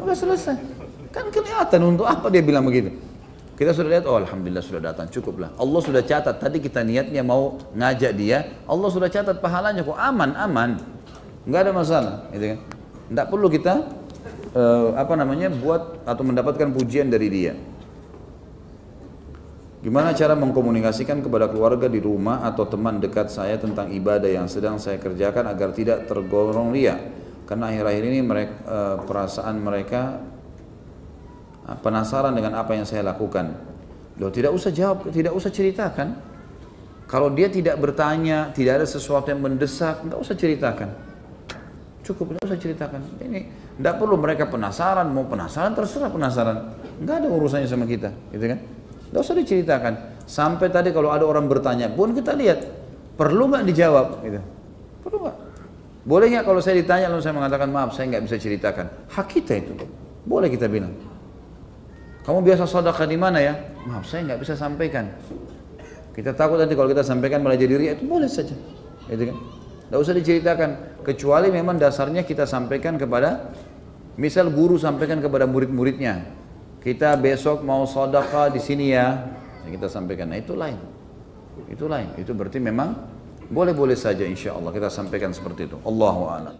Udah selesai. Kan kelihatan untuk apa dia bilang begitu. Kita sudah lihat, oh alhamdulillah sudah datang, cukuplah. Allah sudah catat, tadi kita niatnya mau ngajak dia, Allah sudah catat pahalanya kok, aman, nggak ada masalah, gitu kan. Nggak perlu kita buat atau mendapatkan pujian dari dia. Gimana cara mengkomunikasikan kepada keluarga di rumah atau teman dekat saya tentang ibadah yang sedang saya kerjakan agar tidak tergolong ria? Karena akhir-akhir ini perasaan mereka penasaran dengan apa yang saya lakukan. Loh, tidak usah jawab, tidak usah ceritakan. Kalau dia tidak bertanya, tidak ada sesuatu yang mendesak, nggak usah ceritakan. Cukup, nggak usah ceritakan. Ini nggak perlu mereka penasaran, mau penasaran terserah penasaran. Nggak ada urusannya sama kita, gitu kan? Nggak usah diceritakan. Sampai tadi kalau ada orang bertanya pun kita lihat, perlu nggak dijawab, gitu. Perlu nggak? Boleh nggak kalau saya ditanya lalu saya mengatakan maaf, saya nggak bisa ceritakan. Hak kita itu, boleh kita bilang. Kamu biasa sedekah di mana ya? Maaf, saya nggak bisa sampaikan. Kita takut nanti kalau kita sampaikan malah jadi riya, itu boleh saja, gitu kan? Nggak usah diceritakan, kecuali memang dasarnya kita sampaikan kepada, misal guru sampaikan kepada murid-muridnya, kita besok mau sedekah di sini ya, kita sampaikan. Nah itu lain, itu berarti memang boleh-boleh saja insya Allah kita sampaikan seperti itu. Allahu a'lam.